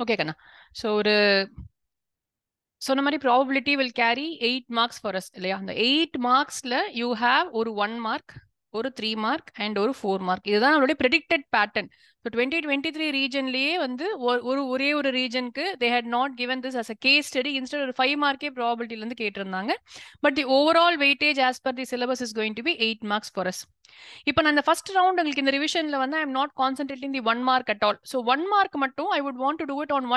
Okay கண்ணா. So ஒரு சொன்ன மாதிரி probability will carry 8 marks for us இல்லையா? அந்த 8 மார்க்ஸ்ல யூ ஹேவ் ஒரு 1 மார்க், ஒரு 3 மார்க் அண்ட் ஒரு 4 மார்க். இதுதான் நம்மளுடைய ப்ரெடிக்டட் பேட்டர்ன். ஸோ 2023 ரீஜன்லேயே வந்து ஒரே ஒரு ரீஜனுக்கு they had not given this as a case study. Instead ஒரு 5 மார்க்கே ப்ராபபிலிட்டிலேருந்து கேட்டிருந்தாங்க. But the overall weightage as per the syllabus is going to be 8 marks for us. இப்போ நான் இந்த ஃபர்ஸ்ட் ரவுண்ட் உங்களுக்கு இந்த ரிவிஷன்ல வந்து I am not concentrating the 1 mark at all. So 1 mark மட்டும் I would want to do it on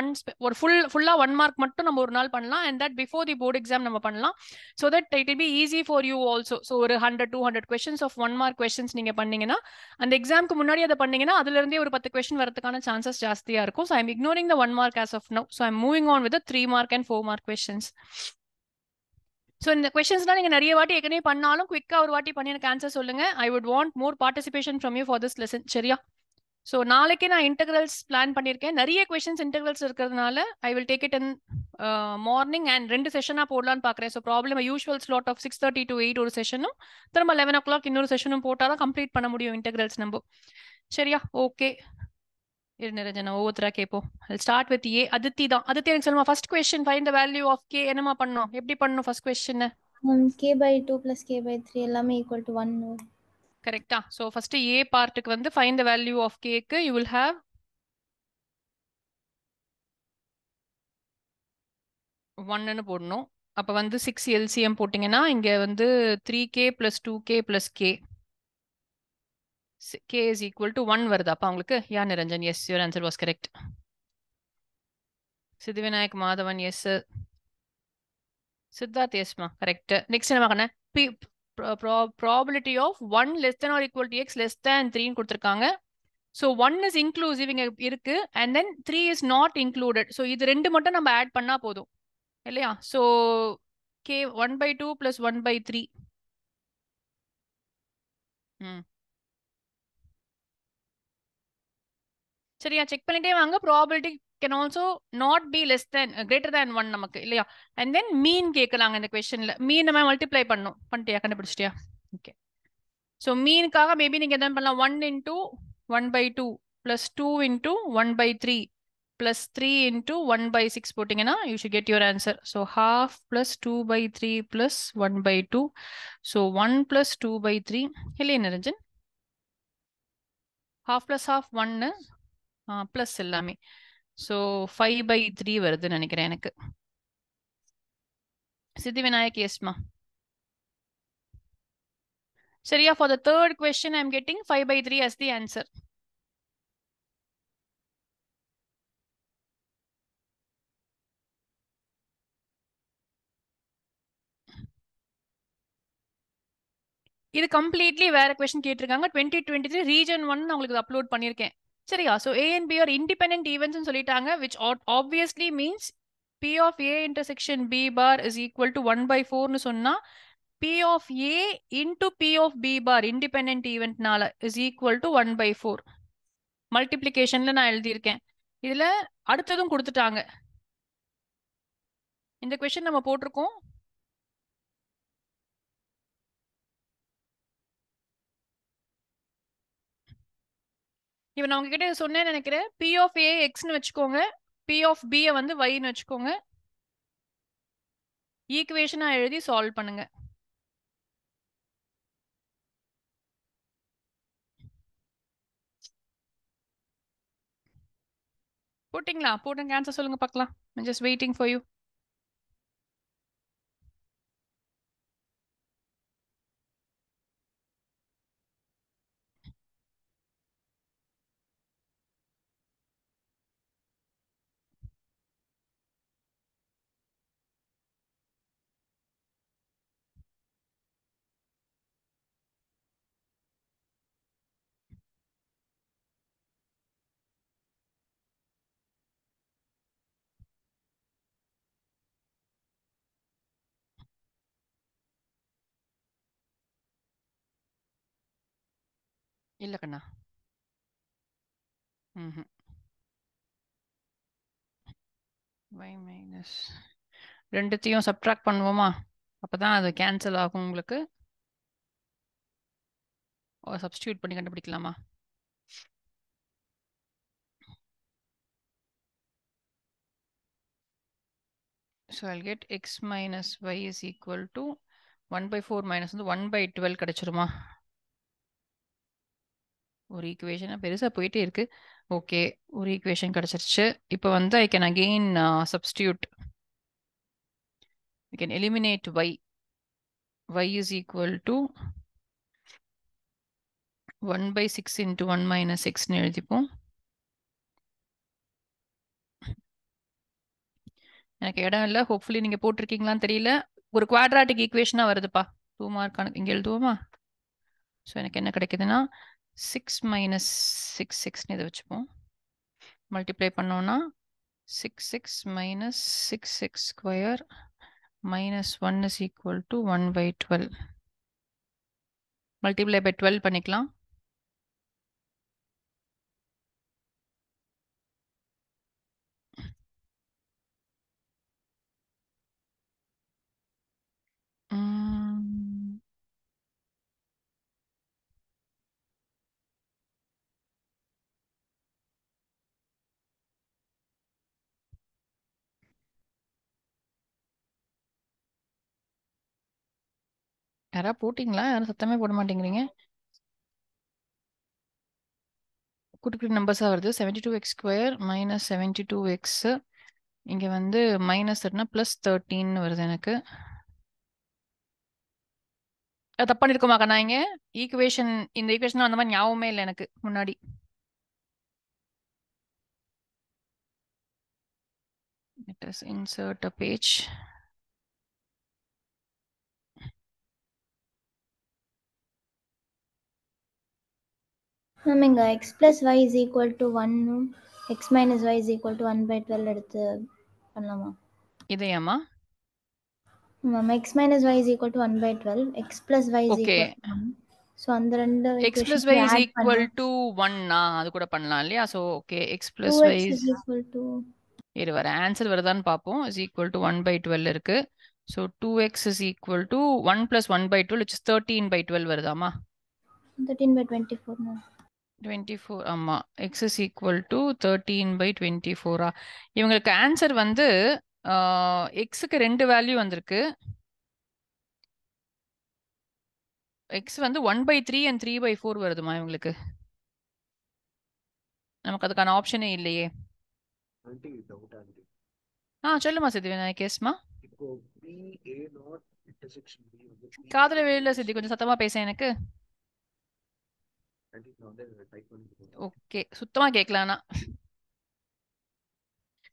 ஒரு ஃபுல்லா 1 மார்க் மட்டும் நம்ம ஒரு நாள் பண்ணலாம். And that before the board exam நம்ம பண்ணலாம். So that it will be easy for you also. So ஒரு 100-200 கொஸ்டின்ஸ் ஆஃப் 1 மார்க் கொஸ்டின்ஸ் நீங்க பண்ணீங்கன்னா அந்த எக்ஸாமுக்கு முன்னாடி அதை பண்ணீங்கன்னா அதுல இருந்தே ஒரு 10 கொஸ்டின் வரதுக்கான சான்சஸ் ஜாஸ்தியா இருக்கும். So I am ignoring the 1 mark as of now. So I am moving on with 3 mark and 4 mark questions. So இந்த கொஸ்டின்ஸ்லாம் நீங்கள் நிறைய வாட்டி ஏற்கனவே பண்ணாலும் குவிக்காக ஒரு வாட்டி பண்ணி எனக்கு ஆன்சர் சொல்லுங்க. I would want more participation from you for this lesson. சரியா? ஸோ நாளைக்கு நான் இன்டெகிரல்ஸ் பிளான் பண்ணியிருக்கேன். நிறைய கொஸ்டின்ஸ் இன்டெகிரல்ஸ் இருக்கிறதுனால I will take it in morning and 2 செஷனாக போடலான்னு பார்க்குறேன். So problem usual slot of 6:30 to 8 ஒரு செஷனும், திரும்ப 11 o'clock இன்னொரு செஷனும் போட்டால் தான் கம்ப்ளீட் பண்ண முடியும் இன்டெகிரல்ஸ் நம்ம. சரியா? ஓகே. நிரஞ்சனா ஒவ்வொருத்தரா கேட்போம். ஸ்டார்ட் வித் ஏ. அதித்தி தான். அதித்தி எனக்கு சொல்லுமா first question find the value of K என்னமா பண்ணணும்? எப்படி பண்ணணும் first question? k by 2 plus k by 3 எல்லாமே equal to 1. கரெக்டா? ஸோ ஃபர்ஸ்ட் ஏ பார்ட்டுக்கு வந்து ஃபைண்ட் த வேல்யூ ஆஃப் கேக்கு யூ வில் ஹேவ் 1ன்னு போடணும். அப்போ வந்து 6 எல்சிஎம் போட்டிங்கன்னா இங்கே வந்து 3k plus 2k plus k k is equal to 1 வருது. அப்போ உங்களுக்கு யா Niranjan? Yes, your answer was correct. Siddhivinayak Madhavan yes. Siddharth எஸ்மா கரெக்ட். நெக்ஸ்ட் என்ன பார்க்கணும்? Probability of 1 less than or equal to x less than 3ன்னு கொடுத்துருக்காங்க. ஸோ 1 is inclusive இங்க இருக்கு and then 3 is not included. So இது ரெண்டு மட்டும் நம்ம ஆட் பண்ணா போதும் இல்லையா? So k 1/2 plus 1/3. சரியா? செக் பண்ணிட்டே வாங்க. Probability can also not be less than greater than 1 நமக்கு இல்லையா? அண்ட் தென் மீன் கேட்கலாங்க இந்த கொஸ்டின்ல. மீன் நம்ம மல்டிப்ளை பண்ணும். பண்ணிட்டியா? கண்டுபிடிச்சிட்டியா? ஓகே. ஸோ மீனுக்காக மேபி நீங்க என்ன பண்ணலாம்? 1 into 1/2 plus 2 into 1/3 plus 3 into 1/6 போட்டிங்கன்னா you should get your answer. So half plus 2/3 plus 1/2. So 1 plus 2/3 இல்லையா Niranjan? half plus half 1 plus எல்லாமே. ஸோ 5/3 வருதுன்னு நினைக்கிறேன் எனக்கு. சித்தி விநாயக் எஸ்மா. சரியா? For the third question I am getting 5/3 as the answer. இது completely வேற கொஸ்டின் கேட்டிருக்காங்க. 2023 ரீஜன் 1 உங்களுக்கு அப்லோட் பண்ணியிருக்கேன். சரியா? So A and B are independent events சொல்லிட்டாங்க, which obviously means P of A intersection B bar is equal to 1/4ன்னு சொன்னா P of A into P of B bar independent ஈவெண்ட்னால is equal to 1/4. மல்டிப்ளிகேஷன்ல நான் எழுதியிருக்கேன். இதுல அடுத்ததும் கொடுத்துட்டாங்க. இந்த கொஸ்டின் நம்ம போட்டிருக்கோம். இப்போ நான் உங்ககிட்ட சொன்னேன்னு நினைக்கிறேன். பி ஆஃப் ஏ எக்ஸ்னு வச்சுக்கோங்க, பி ஆஃப் பி வந்து ஒய்ன்னு வச்சுக்கோங்க. ஈக்குவேஷனா எழுதி சால்வ் பண்ணுங்க. போட்டிங்களா? போட்டுங்க, ஆன்சர் சொல்லுங்க பார்க்கலாம். Just waiting for you. இல்ல கண்ணா. y மைனஸ் ரெண்டுத்தையும் சப்ட்ராக்ட் பண்ணுவோமா? அப்பதான் அது கேன்சல் ஆகும் உங்களுக்கு. சப்ஸ்டியூட் பண்ணி கண்டுபிடிக்கலாமா? So I'll get x minus y is equal to 1/4 minus வந்து 1/12 கிடைச்சிருமா? ஒரு ஈக்குவேஷன் பெருசா போயிட்டே இருக்கு. ஓகே, ஒரு ஈக்குவேஷன் கிடைச்சிருச்சு. இப்போ வந்து I can again substitute. We can eliminate y. Y is equal to 1/6 into 1 minus x ன்னு எழுதிப்போம். எனக்கு இடம் இல்லை. ஹோப்ஃபுல்லி நீங்க போட்டிருக்கீங்களான்னு தெரியல. ஒரு குவாட்ராட்டிக் ஈக்குவேஷனா வருதுப்பா. 2 மார்க் கணக்கு இங்க எழுதுவோமா? ஸோ எனக்கு என்ன கிடைக்குதுன்னா 6 minus 6 இதை வச்சுப்போம். மல்டிப்ளை பண்ணோம்னா 6x minus 6x square minus 1 is equal to 1/12. Multiply by 12 பண்ணிக்கலாம். யாராவது போட்டிங்களா? யாரும் சத்தமே போட மாட்டேங்கிறீங்க. குட்டி குட்டி நம்பர்ஸாக வருது. 72x square minus 72x. இங்கே வந்து மைனஸ் ப்ளஸ் 13 வருது எனக்கு. தப்பு பண்ணிருக்கோமா கண்ணா? இங்க ஈக்குவேஷன், இந்த ஈக்குவேஷன் அந்த மாதிரி ஞாபகமே இல்லை எனக்கு முன்னாடி. Let us insert a page. Ma'am இங்கே x plus y is equal to 1 x minus y is equal to 1/12 எடுத்து பண்ணலாமா? இதையாமா? Ma'am x minus y is equal to 1/12, x plus y is okay, equal to 1. So அந்த ரெண்டு x plus y equation is add equal பண்ணேன். to 1 அது கூட பண்ணலாம் இல்லையா? So okay, x plus y 2x is is equal to இரு வர answer வருதான்னு பார்ப்போம். is equal to 1/12 இருக்கு. So 2x is equal to 1 plus 1/12 which is 13/12 வருதாமா? 13/24 ma'am. 24 ஆமா. x is equal to 13/24. இவங்களுக்கு ஆன்சர் வந்து எக்ஸுக்கு 2 வேல்யூ வந்திருக்கு. எக்ஸ் வந்து 1/3 and 3/4 வருதுமா இவங்களுக்கு. நமக்கு அதுக்கான ஆப்ஷனே இல்லையே. சொல்லுமா சித்தி விநாயகேஸ்மா. காதுல விழல சித்தி, கொஞ்சம் சத்தமா பேச எனக்கு. ஓகே, சுத்தமா கேட்கலானா.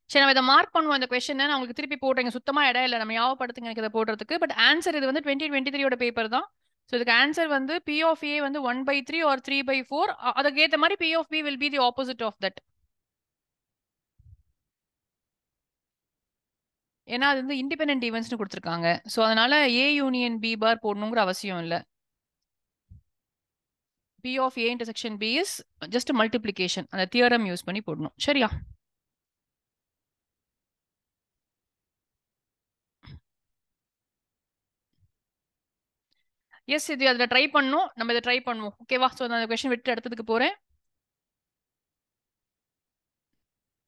சரி, நம்ம இதை மார்க் பண்ணுவோம். இந்த கொஸ்டின் நான் உங்களுக்கு திருப்பி போடுறேங்க. சுத்தமா இடம் இல்லை, நம்ம ஞாபகப்படுத்துங்க எனக்கு இதை போடுறதுக்கு. பட் ஆன்சர் இது வந்து 2023 பேப்பர் தான். ஸோ இதுக்கு ஆன்சர் வந்து P of A வந்து 1/3 or 3/4. அதுக்கு ஏற்ற மாதிரி P of B will be the opposite of that. ஏன்னா அது வந்து இண்டிபெண்டன்ட் ஈவெண்ட்ஸ்னு கொடுத்துருக்காங்க. ஸோ அதனால A யூனியன் B பார் போடணுங்கிற அவசியம் இல்லை. P of A intersection B is just multiplication. அந்த தியரம் யூஸ் பண்ணி போடணும். சரியா? எஸ், இது அதில் ட்ரை பண்ணணும். நம்ம இதை ட்ரை பண்ணுவோம். ஓகேவா? ஸோ நான் அந்த கொஸ்டின் விட்டு அடுத்ததுக்கு போகிறேன்.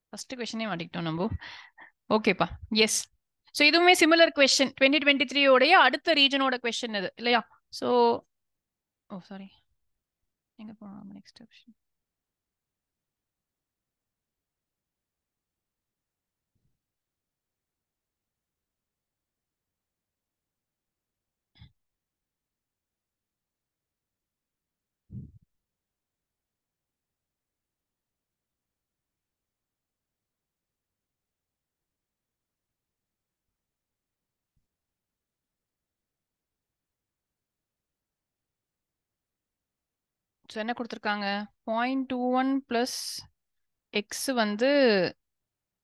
ஃபர்ஸ்ட் கொஸ்டினே மாட்டிக்கிட்டோம் நம்ம. ஓகேப்பா, எஸ். ஸோ இதுவுமே சிமிலர் கொஸ்டின். 2023 உடைய அடுத்த ரீஜனோட கொஸ்டின் இது இல்லையா? ஸோ சாரி, எங்க போனோம் நெக்ஸ்ட் கொஸ்டின்? ஸோ என்ன கொடுத்துருக்காங்க? 0.21 பிளஸ் எக்ஸ் வந்து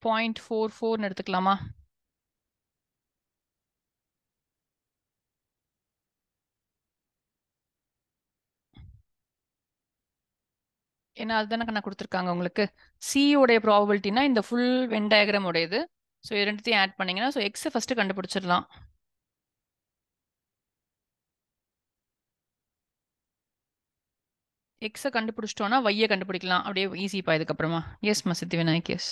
0.44 எடுத்துக்கலாமா? ஏன்னா அதுதானே நான் கொடுத்துருக்காங்க உங்களுக்கு. C உடைய ப்ராபபிலிட்டினா இந்த ஃபுல் வென் டயக்ராம் உடையது. ஸோ இது ரெண்டுத்தையும் ஆட் பண்ணீங்கன்னா ஸோ எக்ஸை ஃபர்ஸ்ட் கண்டுபிடிச்சிடலாம். எக்ஸை கண்டுபிடிச்சிட்டோம்னா வையை கண்டுபிடிக்கலாம். அப்படியே ஈஸிப்பா இதுக்கப்புறமா. எஸ் மா Siddhi Vinayak, yes.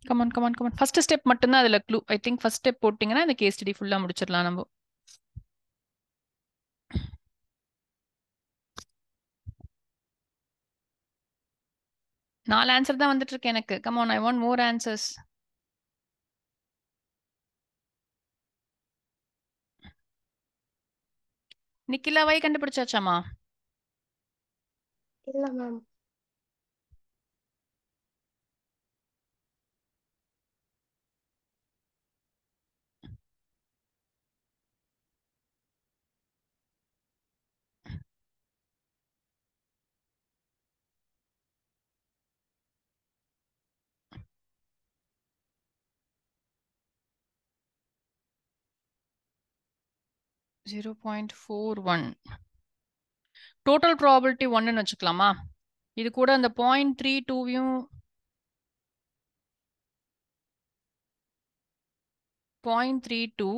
Come on come on come on. First step மட்டும்தான் அதுல clue. I think first step போட்டிங்கன்னா இந்த கேஸ் ஸ்டடி ஃபுல்லா முடிச்சிடலாம் நம்ம. நாலு ஆன்சர் தான் வந்துட்டு இருக்கு எனக்கு. Come on, I want more answers. Nikhila y கண்டுபிடிச்சாச்சாமா? இல்ல மேம். 0.41. டோட்டல் ப்ராபபிலிட்டி 1ன்னு வச்சுக்கலாமா? இது கூட அந்த 0.32வையும் 0.32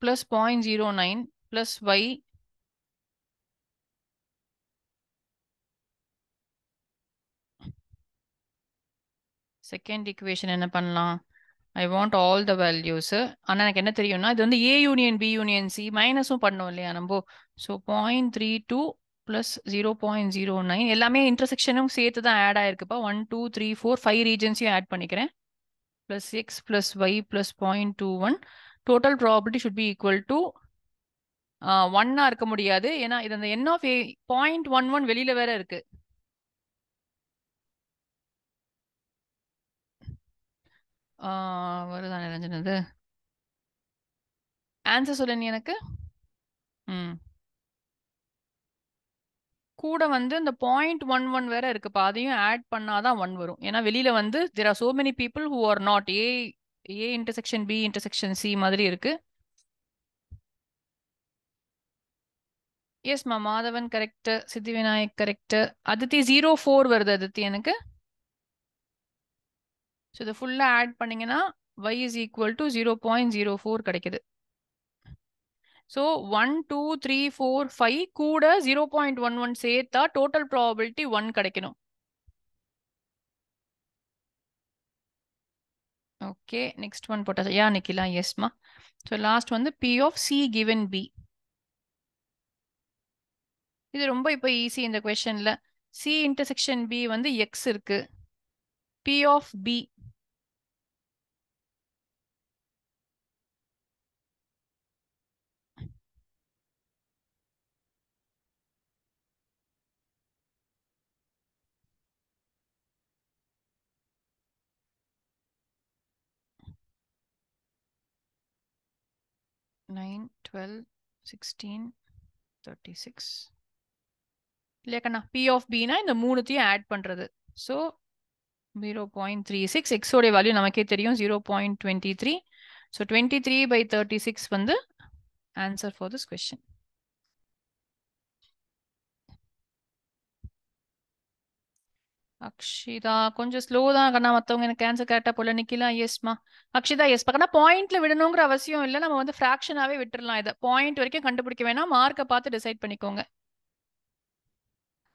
plus 0.09 plus y second equation என்ன பண்ணலாம்? I want all the values. ஆனால் எனக்கு என்ன தெரியும்னா இது வந்து A union B union C மைனஸும் பண்ணோம் இல்லையா நம்ம. ஸோ 0.32 ப்ளஸ் 0.09 எல்லாமே இன்டர்செக்ஷனும் சேர்த்து தான் ஆட் ஆயிருக்குப்பா. 1 2 3 4 5 ரீஜன்ஸையும் ஆட் பண்ணிக்கிறேன். Plus X plus Y plus 0.21. Total probability should be equal to 1 இருக்க முடியாது. ஏன்னா இது அந்த என் ஆஃப் ஏ 0.11 வெளியில வேற இருக்கு. வருதா நிரஞ்சனது? ஆன்சர் சொல்ல நீ எனக்கு. ம் கூட வந்து இந்த 0.11 வேற இருக்குப்பா. அதையும் ஆட் பண்ணாதான் 1 வரும். ஏன்னா வெளியில வந்து there are so many people who are not A intersection B intersection C மாதிரி இருக்கு. எஸ் மா, மாதவன் கரெக்ட், சித்தி விநாயக் கரெக்ட். அதித்தி 04 வருது அதித்தி எனக்கு. ஸோ இதை ஃபுல்லா ஆட் பண்ணீங்கன்னா y is equal to 0.04 கிடைக்குது. ஸோ 1 2 3 4 5 கூட 0.11 சேர்த்தா டோட்டல் ப்ராபபிலிட்டி 1 கிடைக்கணும். ஓகே, நெக்ஸ்ட் ஒன் போட்டா யா நிக்கிலா? எஸ்மா. ஸோ லாஸ்ட் வந்து P of C given B. இது ரொம்ப இப்போ ஈஸி இந்த கொஸ்டின்ல. C இன்டர்செக்ஷன் B வந்து X இருக்கு. P of B நைன் 12 16 36 இல்லையா கண்ணா? P of B னா இந்த மூணுத்தையும் ஆட் பண்றது. ஸோ 0.36 X உடைய வேல்யூ நமக்கே தெரியும் 0.23. ஸோ 23/36 வந்து answer for this question. Akshita கொஞ்சம் ஸ்லோ தான் கண்ணா. மற்றவங்க எனக்கு ஆன்சர் கரெக்டாக போல. நிக்கிலா எஸ்மா. அக்ஷிதா எஸ் பக்கனா பாயிண்ட்ல விடணுங்கிற அவசியம் இல்லை. நம்ம வந்து ஃப்ராக்ஷனாவே விட்டுறலாம். இதை பாயிண்ட் வரைக்கும் கண்டுபிடிக்க வேணாம். மார்க்கை பார்த்து டிசைட் பண்ணிக்கோங்க.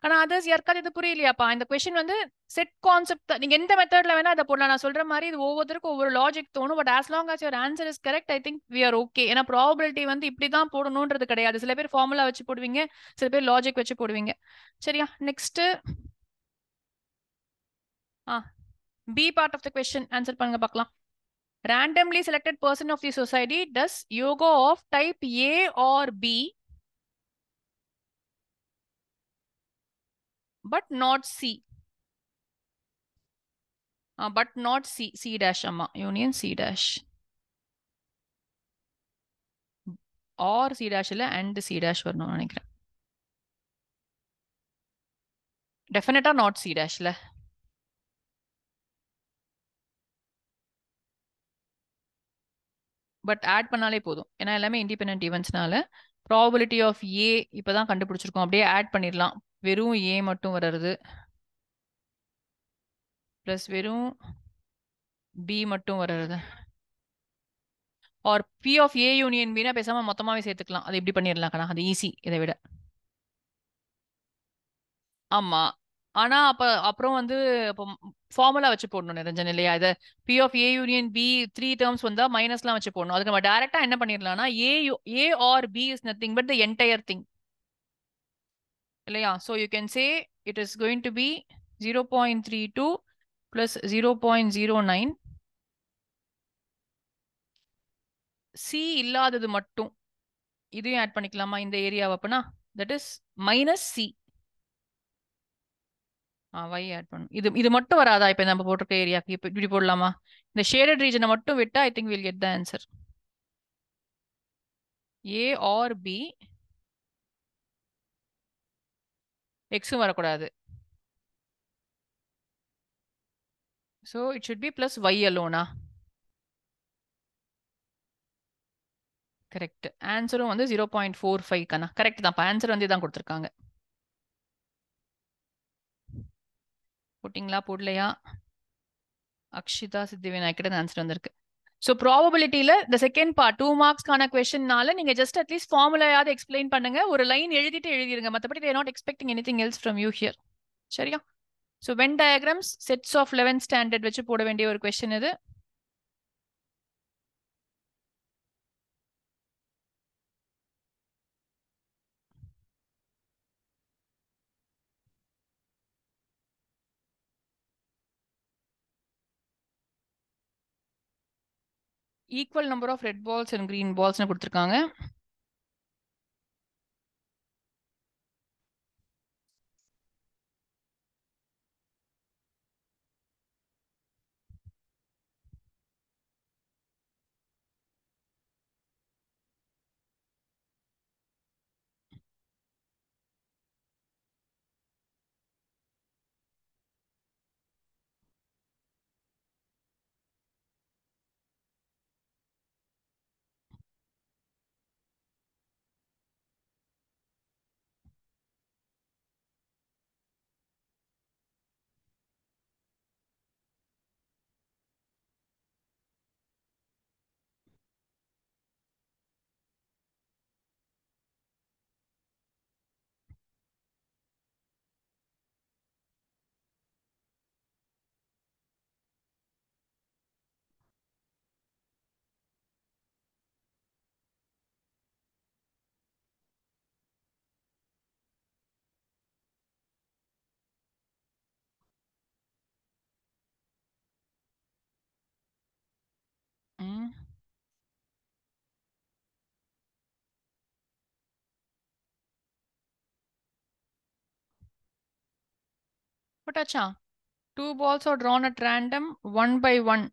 ஆனா அதர்ஸ் யாருக்காவது இது புரியலையாப்பா? இந்த கொஸ்டின் வந்து செட் கான்செப்ட். நீங்க எந்த மெத்தட்ல வேணா இதை போடலாம். நான் சொல்ற மாதிரி இது ஒவ்வொருத்தருக்கும் ஒவ்வொரு லாஜிக் தோணும். But as long as your answer is correct, I think we are okay. ஏன்னா ப்ராபபிலிட்டி வந்து இப்படிதான் போடணும்ன்றது கிடையாது. சில பேர் ஃபார்முலா வச்சு போடுவீங்க, சில பேர் லாஜிக் வச்சு போடுவீங்க. சரியா? Next B part of the question answer பண்ணுங்க பார்க்கலாம். Randomly selected person of the society does yoga of type A or B but not C. But not C dash amma. Union C dash. Or C dash இல்ல and C dash வரணும்னு நினைக்கிறேன். டெஃபினட்டா not C dashல. But add பண்ணாலே போதும். ஏன்னா எல்லாமே independent ஈவெண்ட்ஸ்னால probability of ஏ இப்பதான் கண்டுபிடிச்சிருக்கோம். அப்படியே ஆட் பண்ணிடலாம். வெறும் ஏ மட்டும் வர்றது பிளஸ் வெறும் பி மட்டும் வர்றது. Or P of A union பினா பேசாம மொத்தமாவே சேர்த்துக்கலாம். அது இப்படி பண்ணிடலாம் கண்ணா. அது ஈஸி இதை விட. ஆமா, ஆனா அப்புறம் வந்து அப்போ ஃபார்முலா வச்சு போடணும் நிரஞ்சன் இல்லையா? இதை P of A union B 3 terms வந்தா மைனஸ்லாம் வச்சு போடணும். அதுக்கு நம்ம டைரக்டா என்ன பண்ணிடலாம்னா A or B is nothing but the entire thing இல்லையா? So you can say it is going to be 0.32 plus 0.09 C இல்லாதது மட்டும் இதையும் ஆட் பண்ணிக்கலாமா இந்த ஏரியாவை? அப்பனா that is minus C. y add பண்ணும். இது மட்டும் வராதா இப்ப நம்ம போட்டிருக்க ஏரியாக்கு? இப்படி போடலாமா? இந்த ஷேடட் ரீஜனை மட்டும் விட்டா I think will get the answer. A or B எக்ஸும் வரக்கூடாது. So it should be plus y அலோனா. கரெக்ட். ஆன்சரும் வந்து 0.45 கண்ணா. கரெக்ட் தான். ஆன்சர் வந்து இதான் கொடுத்துருக்காங்க. போட்டிங்களா போடலையா? அக்ஷிதா சித்திவிநாயக்கிட்ட ஆன்சர் வந்திருக்கு. ஸோ ப்ராபபிலிட்டியில இந்த செகண்ட் பார்ட் 2 மார்க்ஸ்க்கான கொஸ்டின்னால நீங்க ஜஸ்ட் அட்லீஸ்ட் ஃபார்முலாயாவது எக்ஸ்பிளைன் பண்ணுங்க. ஒரு லைன் எழுதிட்டு எழுதிருங்க. மற்றபடி they're not expecting anything else from you here. சரியா? So when diagrams sets of 11th standard வச்சு போட வேண்டிய ஒரு கொஸ்டின் இது. Equal number of red balls and green பால்ஸ்னு கொடுத்துருக்காங்க. போட்டாச்சா? 2 balls are drawn at random 1 by 1.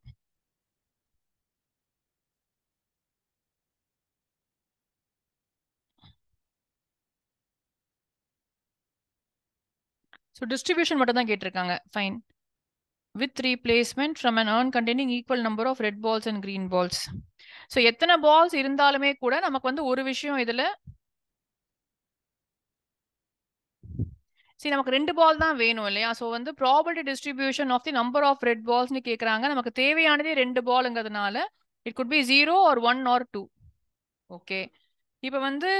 So distribution மட்டும் தான் கேட்டிருக்காங்க. Fine. With replacement from an urn containing equal number of red balls and green balls. So எத்தனை balls இருந்தாலுமே கூட நமக்கு வந்து ஒரு விஷயம் இதுல, சரி நமக்கு 2 பால் தான் வேணும் இல்லையா? ஸோ வந்து probability distribution of the number of red பால்ஸ்னு கேட்குறாங்க. நமக்கு தேவையானதே 2 பாலுங்கிறதுனால it could be 0 or 1 or 2. Okay. இப்போ வந்து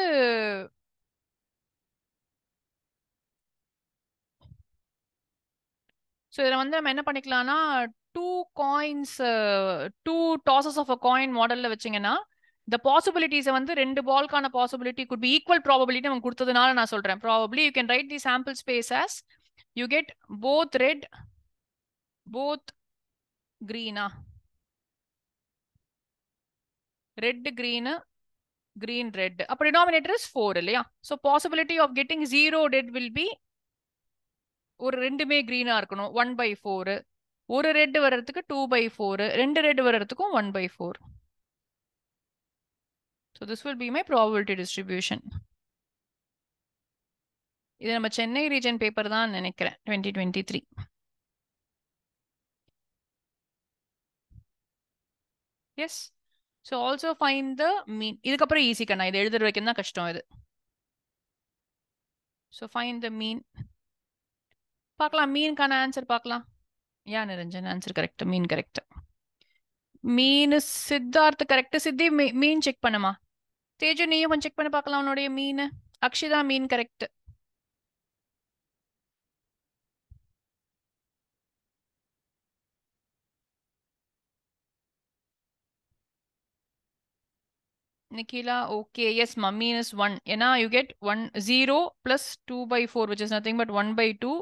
ஸோ இதில் வந்து நம்ம என்ன பண்ணிக்கலாம்னா 2 coins 2 tosses of a coin மாடலில் வச்சிங்கன்னா இந்த பாசிபிலிட்டிஸை வந்து 2 பால்கான possibility could be equal probability நமக்கு கொடுத்ததுனால நான் சொல்கிறேன். Probably you can write the sample space as you get both red both கிரீனா, red green green red. அப்ப denominator is 4 இல்லையா? So possibility of getting 0 red will be ஒரு ரெண்டுமே greenஆ இருக்கணும் 1 by 4. ஒரு ரெட் வர்றதுக்கு 2 by 4. ரெண்டு ரெட் வர்றதுக்கும் 1 by 4. So this will be my probability distribution. இது நம்ம சென்னை ரீஜன் பேப்பர் தான் நினைக்கிறேன் 2023. Yes. So also find the mean. இதுக்கப்புறம் ஈஸி கண்ணா, இது எழுதுற வரைக்கும் தான் கஷ்டம் இது. So find the mean. பார்க்கலாம் மீனுக்கான ஆன்சர் பார்க்கலாம். யா நிரஞ்சன் ஆன்சர் கரெக்ட், மீன் கரெக்ட். மீன் சித்தார்த் கரெக்ட். சித்தி மீன் செக் பண்ணுமா? தேஜு நீயும் கொஞ்சம் செக் பண்ணி பார்க்கலாம் உன்னுடைய மீன். அக்ஷிதா மீன் correct. Nikila, okay, yes, mummy is 1. ஏன்னா you get 1 0 plus 2/4 which is nothing but 1/2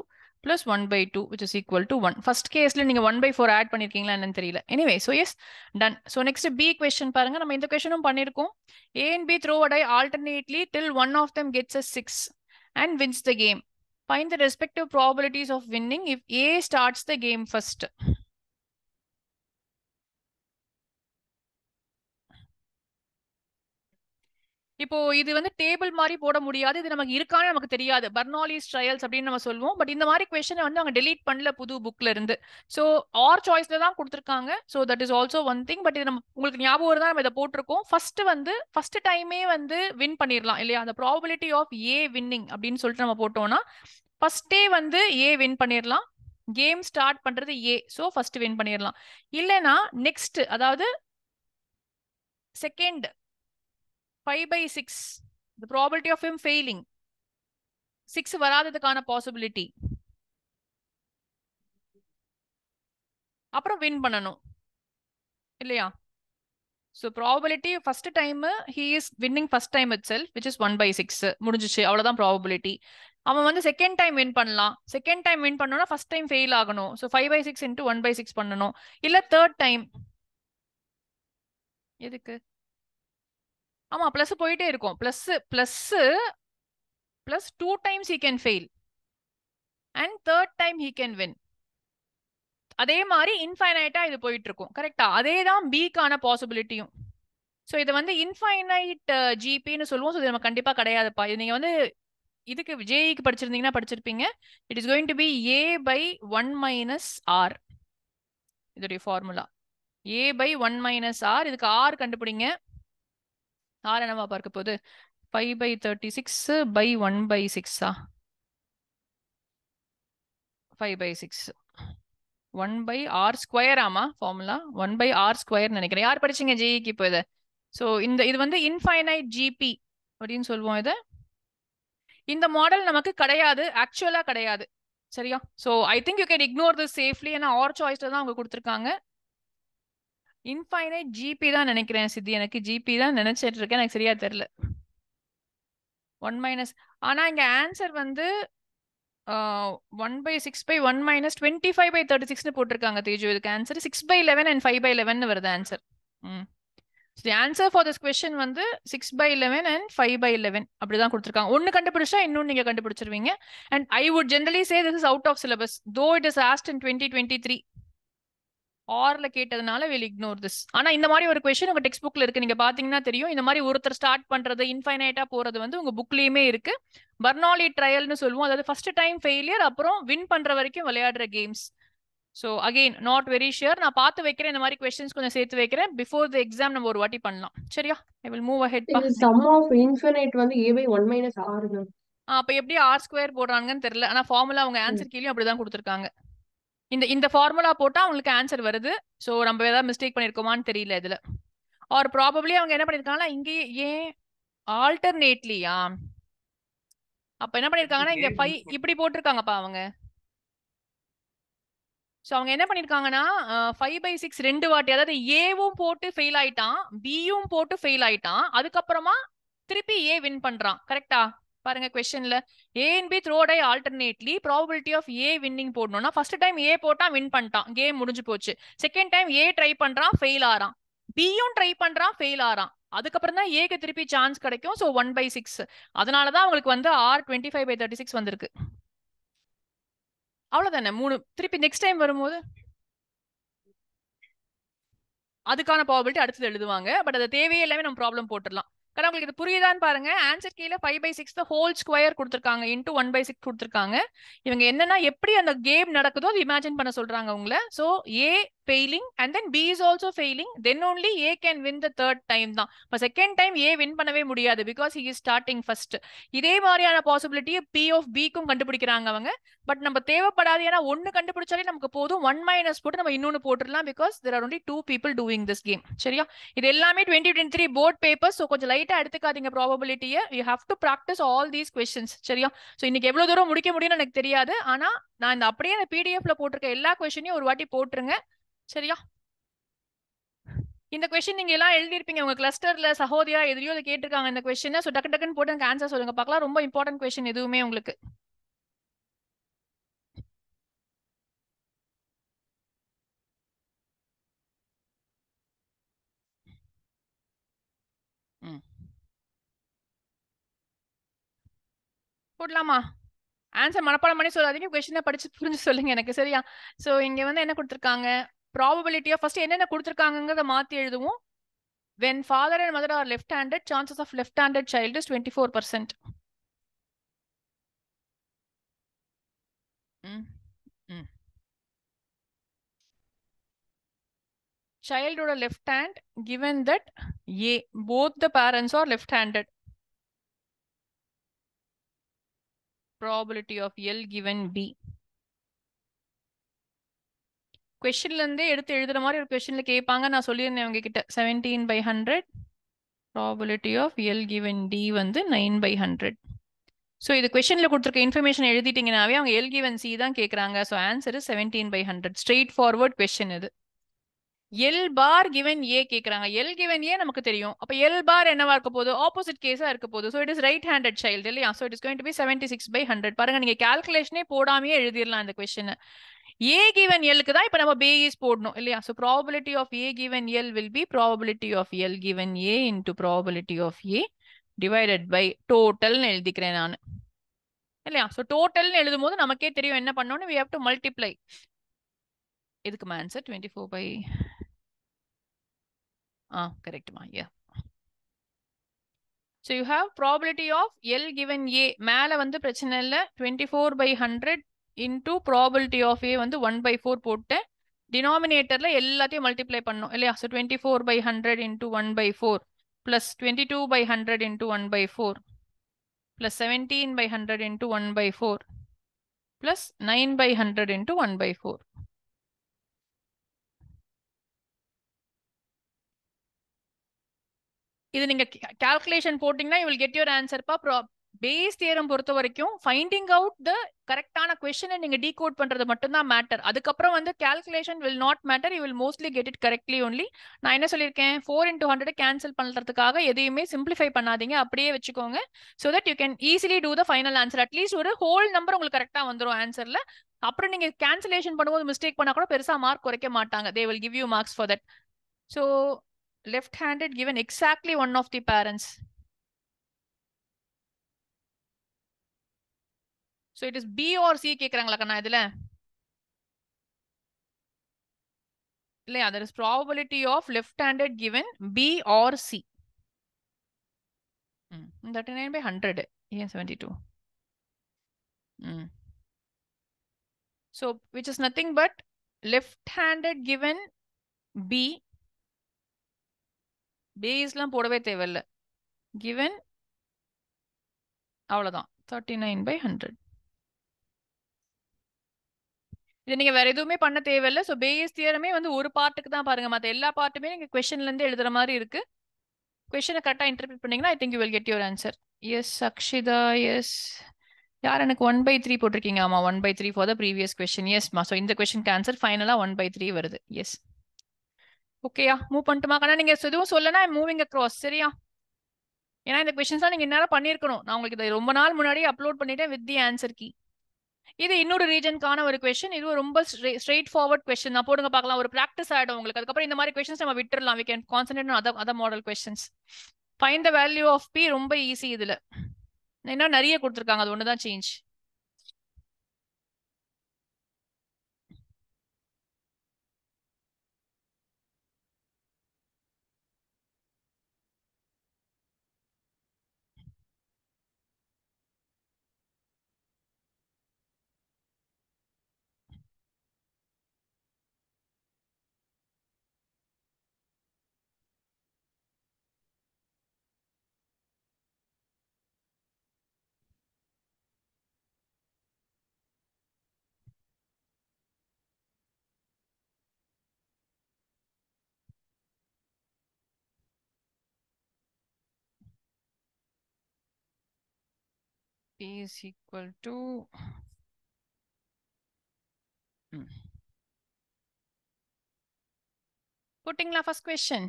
plus 1/2 which is equal to 1. First caseல நீங்க 1/4 ஆட் பண்ணிருக்கீங்களா என்னன்னு தெரியல. Anyway, so yes, done. So next B question பாருங்க. நம்ம இந்த questionம் பண்ணிருக்கோம். A and B throw a die alternately till one of them gets a 6 and wins the game. Find the respective probabilities of winning if A starts the game first. இப்போ இது வந்து table மாதிரி போட முடியாது. இது நமக்கு இருக்கான்னு நமக்கு தெரியாது. பர்னாலிஸ் ட்ரையல்ஸ் அப்படின்னு நம்ம சொல்லுவோம். பட் இந்த மாதிரி கொஸ்டினை வந்து அவங்க டெலீட் பண்ணல புது புக்ல இருந்து. ஸோ ஆர் சாய்ஸ்ல தான் கொடுத்துருக்காங்க. So that is also one thing. But இது நம்ம உங்களுக்கு ஞாபகம் தான் நம்ம இதை போட்டிருக்கோம். ஃபர்ஸ்ட் டைமே வந்து வின் பண்ணிடலாம் இல்லையா? அந்த ப்ராபபிலிட்டி ஆஃப் ஏ வின்னிங் அப்படின்னு சொல்லிட்டு நம்ம போட்டோம்னா ஃபர்ஸ்டே வந்து ஏ வின் பண்ணிடலாம். கேம் ஸ்டார்ட் பண்றது ஏ. ஸோ ஃபர்ஸ்ட் வின் பண்ணிடலாம். இல்லைன்னா நெக்ஸ்ட், அதாவது second 5/6, the probability of him failing, 6 வராததுக்கான possibility, அப்புறம் வின் பண்ணணும் இல்லையா? So probability first time he is winning first time itself which is 1/6 முடிஞ்சிச்சு, அவ்வளவுதான் probability. அவன் வந்து செகண்ட் டைம் வின் பண்ணலாம். செகண்ட் டைம் வின் பண்ணனும்னா ஃபர்ஸ்ட் டைம் ஃபெயில் ஆகணும். So 5/6 into 1/6 பண்ணணும். இல்ல தேர்ட் டைம் எதுக்கு? ஆமா, பிளஸ் போயிட்டே இருக்கும். Plus 2 times he can fail and third time he can win. அதே மாதிரி இன்ஃபைனைட்டா இது போயிட்டு இருக்கும். கரெக்டா? அதே தான் பிக்கான பாசிபிலிட்டியும். ஸோ இதை வந்து இன்ஃபைனைட் ஜிபின்னு சொல்லுவோம். ஸோ இது நம்ம கண்டிப்பா கிடையாதுப்பா. இது நீங்க வந்து இதுக்கு ஜேஇக்கு படிச்சிருந்தீங்கன்னா படிச்சிருப்பீங்க. It is going to be a/1 - r. இதோடைய ஃபார்முலா a/1 - r. இதுக்கு r கண்டுபிடிங்க. r என்னவா பார்க்க போகுது? 5/36/1/6 5/6 1/r². ஆமா, ஃபார்முலா 1/r² நினைக்கிறேன். யார் படிச்சீங்க ஜேஇக்கு இப்போ இதை? ஸோ இது வந்து இன்ஃபைனைட் ஜிபி அப்படின்னு சொல்லுவோம். இதை இந்த மாடல் நமக்கு கிடையாது, ஆக்சுவலா கிடையாது. சரியா? So I think you can ignore this safely. ஏன்னா ஆர் சாய்ஸ்ல தான் அவங்க கொடுத்துருக்காங்க. இன்ஃபைனைட் ஜிபி தான் நினைக்கிறேன் சித்தி. எனக்கு ஜிபி தான் நினைச்சிட்டு இருக்கேன், எனக்கு சரியா தெரியல. 1 - ஆனா இங்க ஆன்சர் வந்து 1/6/1 - 25/36 போட்டிருக்காங்க தேஜு. இதுக்கு ஆன்சர் 6/11 and 5/11 வருது answer. The answer for this question வந்து 6/11 and 5/11 அப்படிதான் கொடுத்திருக்காங்க. ஒன்னு கண்டுபிடிச்சா இன்னும் நீங்க கண்டுபிடிச்சிருவீங்க. And I would generally say this is out of syllabus, though it is asked in 2023. ஆர்ல கேட்டதுனால we'll ignore this. ஆனா இந்த மாதிரி ஒரு கொஸ்டின் உங்க டெக்ஸ்ட் புக்ல இருக்கு, நீங்க பாத்தீங்கன்னா தெரியும். இந்த மாதிரி ஒருத்தர் ஸ்டார்ட் பண்றது இன்ஃபைனைட்டா போறது வந்து உங்க புக்லயுமே இருக்கு. பர்னாலி ட்ரையல்னு சொல்லுவோம். அதாவது ஃபர்ஸ்ட் டைம் ஃபெயிலியர், அப்புறம் வின் பண்ற வரைக்கும் விளையாடுற games. So again not very shear. நான் பார்த்து வைக்கிறேன். இந்த மாதிரி கொஸ்டின்ஸ் கொஞ்சம் சேர்த்து வைக்கிறேன். பிஃபோர் தி எக்ஸாம் நம்ம ஒரு வாட்டி பண்ணலாம். சரியா? I will move ahead. Sum of infinite வந்து a/1 - r. அப்ப எப்படி r² போடுறாங்கன்னு தெரியல. ஆனா ஃபார்முலா அவங்க ஆன்சர் கீழே அப்படிதான் கொடுத்துருக்காங்க. இந்த ஃபார்முலா போட்டா அவங்களுக்கு ஆன்சர் வருது. ஸோ நம்ம ஏதாவது மிஸ்டேக் பண்ணிருக்கோமான்னு தெரியல இதுல. ஆர் ப்ராபபிளி அவங்க என்ன பண்ணிருக்காங்கன்னா இங்கே ஏன் ஆல்டர்னேட்லியா, அப்ப என்ன பண்ணிருக்காங்கன்னா இங்க 5 இப்படி போட்டிருக்காங்கப்பா அவங்க. ஸோ அவங்க என்ன பண்ணிருக்காங்கன்னா 5/6 2 வாட்டி, அதாவது ஏவும் போட்டு ஃபெயில் ஆயிட்டான், பியும் போட்டு ஃபெயில் ஆயிட்டான், அதுக்கப்புறமா திருப்பி ஏ வின் பண்றான். கரெக்டா? பாருங்க கொஸ்டின்ல A and B throw die alternately, probability of A winning போடணும்னா ஃபர்ஸ்ட் டைம் A போட்டா வின் பண்ணிட்டான், கேம் முடிஞ்சு போச்சு. செகண்ட் டைம் A ட்ரை பண்றான், ஃபெயில் ஆறான். பியும் ட்ரை பண்றான், ஃபெயில் ஆறான். அதுக்கப்புறம் தான் ஏக்கு திருப்பி சான்ஸ் கிடைக்கும். ஸோ 1/6. அதனாலதான் அவங்களுக்கு வந்து R 25/36 வந்திருக்கு. அவ்வளவுதானே. 3 திருப்பி நெக்ஸ்ட் டைம் வரும்போது அதுக்கான ப்ராபபிலிட்டி அடுத்தது எழுதுவாங்க. பட் அது தேவையே எல்லாமே நம்ம ப்ராப்ளம் போட்டுடலாம். कारण உங்களுக்கு இது புரியுதான்னு பாருங்க. ஆன்சர் கீழ 5/6 the whole square கொடுத்திருக்காங்க into 1/6 கொடுத்திருக்காங்க. இவங்க என்னன்னா எப்படி அந்த கேம் நடக்குதோ அது இமேஜின் பண்ண சொல்றாங்க உங்களை. So A failing and then B is also failing, then only A can win the third time தான். இப்ப செகண்ட் டைம் A வின் பண்ணவே முடியாது because he is starting first. இதே மாதிரியான பாசிபிலிட்டி P of B க்கும் கண்டுபிடிக்கிறாங்க அவங்க. பட் நம்ம தேவைப்படாது, ஏன்னா ஒன்னு கண்டுபிடிச்சாலே நமக்கு போதும். 1 - போட்டு நம்ம இன்னொன்னு போட்டுடலாம் because there are only 2 people doing this game. சரியா? இது எல்லாமே 2023 போர்ட் பேப்பர்ஸ். சோ கொஞ்சம் லைட்டா எடுத்துக்காதீங்க ப்ராபபிலிட்டியை. you have to practice all these questions. சரியா? சோ இன்னைக்கு எவ்வளவு தூரம் முடிக்க முடியும்னு எனக்கு தெரியாது. ஆனா நான் இந்த அப்படியே PDF ல போட்டிருக்க எல்லா கொஸ்டினையும் ஒரு வாட்டி போட்டுருங்க. சரியா? இந்த கொஸ்டின் நீங்க எல்லாம் எழுதிருப்பீங்க உங்க கிளஸ்டர்ல சகோதரியா எதுலயோ அதை கேட்டிருக்காங்க இந்த கொஸ்டின். ஸோ டக்கு டக்குன்னு போட்டு எனக்கு ஆன்சர் சொல்லுங்க பார்க்கலாம். ரொம்ப இம்பார்ட்டன்ட் கொஸ்டின் எதுவுமே உங்களுக்கு. போடலாமா? ஆன்சர் மனப்பாடம் பண்ணி சொல்லாதீங்க, கொஸ்டினை படிச்சு புரிஞ்சு சொல்லுங்க எனக்கு, சரியா? ஸோ இங்க வந்து என்ன கொடுத்துருக்காங்க, ப்ராபபிலிட்டி ஆஃப் ஃபர்ஸ்ட் என்னென்ன கொடுத்துருக்காங்கிறத மாத்தி எழுதுவோம். when father and mother are left handed, chances of left handed child is 24%. Child oda left hand, given that A, both the parents are left handed, probability of L given B. கொஸ்டின்ல இருந்தே எடுத்து எழுதுற மாதிரி ஒரு கொஸ்டின்ல கேட்பாங்க, நான் சொல்லியிருந்தேன் உங்ககிட்ட 17/100, probability of L given D வந்து 9/100. ஸோ இது கொஸ்டின்ல கொடுத்துருக்க இன்ஃபர்மேஷன் எழுதிட்டீங்கன்னாவே அவங்க எல் கிவன் சி தான் கேட்குறாங்க. So answer 17/100. Straight forward question இது. எல் பார் கிவன் ஏ கேட்குறாங்க. எல் கிவன் ஏ நமக்கு தெரியும், அப்போ எல் பார் என்னவா இருக்க போகுது, ஆப்போசிட் கேஸா இருக்க போகுது. So it is right handed child இல்லையா? So it is going to be 76/100. பாருங்க, நீங்க கால்குலேஷனே போடாமையே எழுதிடலாம் இந்த கொஸ்டின். A given L க்கு தான் இப்ப நம்ம பேஸ் போடணும் இல்லையா? So probability of A given L will be probability of L given A into probability of A divided by total னு எழுதிக்கிறேன் நான் இல்லையா? So total னு எழுதும்போது நமக்கே தெரியும் என்ன பண்ணணும்னு, we have to multiply. இதுக்கு answer 24 கரெக்ட்மா. yeah. So you have probability of L given A மேல வந்து பிரச்சனை இல்லை, 24/100 into probability of A வந்து 1/4 போட்டேன். டினாமினேட்டர்ல எல்லாத்தையும் மல்டிப்ளை பண்ணோம் இல்லையா? So 24/100 into 1/4 plus 22/100 into 1/4 plus 17/100 into 1/4 plus 9/100 into 1/4. இது நீங்க கால்குலேஷன் போட்டீங்கன்னா you will get your answer பா. பேஸ் தியரம் பொறுத்த வரைக்கும் ஃபைண்டிங் அவுட் த கரெக்டான கொஸ்டினை நீங்க டீகோட் பண்றது மட்டும்தான் மேட்டர். அதுக்கப்புறம் வந்து calculation will not matter, you will mostly get it correctly only. நான் என்ன சொல்லியிருக்கேன், 4 into 100 கேன்சல் பண்றதுக்காக எதையுமே சிம்பிளிஃபை பண்ணாதீங்க, அப்படியே வச்சுக்கோங்க. So that you can easily do the final answer. At least ஒரு ஹோல் நம்பர் உங்களுக்கு கரெக்டாக வந்துடும் ஆன்சர்ல. அப்புறம் நீங்க கேன்சலேஷன் பண்ணும்போது மிஸ்டேக் பண்ணா கூட பெருசா மார்க் குறைக்க மாட்டாங்க. They will give you marks for that. So left handed given exactly one of the parents. So it is B or C கேக்குறாங்களா கண்ணா இதுல இல்லையா? there is probability of left handed given B or C. 39/100 ஏன் 72? So which is nothing but left handed given B, பேஸ்லாம் போடவே தேவையில்லை, given அவ்வளவுதான் 39/100. இது நீங்க வேற எதுவுமே பண்ண தேவையில்லை. ஸோ பேஸ் தியரமே வந்து ஒரு பார்ட்டுக்கு தான் பாருங்க, மற்ற எல்லா பார்ட்டுமே நீங்க கொஸ்டின்ல இருந்து எழுதுற மாதிரி இருக்கு. கொஸ்டினை கரெக்டா இன்டர்பிரட் பண்ணீங்கன்னா I think you will get your answer. Yes Akshita, yes. யார் எனக்கு 1/3 போட்டிருக்கீங்க? ஆமா 1/3 ஃபார் த ப்ரீவியஸ் கொஸ்டின். எஸ்மா. ஸோ இந்த கொஸ்டினுக்கு ஆன்சர் ஃபைனலா 1/3 வருது. எஸ். ஓகேயா, மூவ் பண்ணிட்டுமா கண்ணா? நீங்க எதுவும் சொல்லனா மூவிங் அக்ராஸ், சரியா? ஏன்னா இந்த கொஸ்டின்ஸ் நீங்க நேரம் பண்ணிருக்கணும். நான் உங்களுக்கு இதை ரொம்ப நாள் முன்னாடி அப்லோட் பண்ணிட்டேன் வித் தி ஆன்சர் கீ. இது இன்னொரு ரீஜனுக்கான ஒரு கொஸ்டின். இது ரொம்ப ஸ்ட்ரெயிட் ஃபார்வர்ட் கொஸ்டின். நான் போடுங்க பார்க்கலாம், ஒரு பிராக்டிஸ் ஆயிடும் உங்களுக்கு. அதுக்கப்புறம் இந்த மாதிரி கொஸ்டின்ஸ் நம்ம விட்டுறலாம். we can concentrate on other model questions. find the value of p ரொம்ப ஈஸி. இதுல என்ன நிறைய கொடுத்துருக்காங்க, அது ஒண்ணுதான் change. p is equal to போட்டிங்களா ஃபர்ஸ்ட் கொஸ்டின்?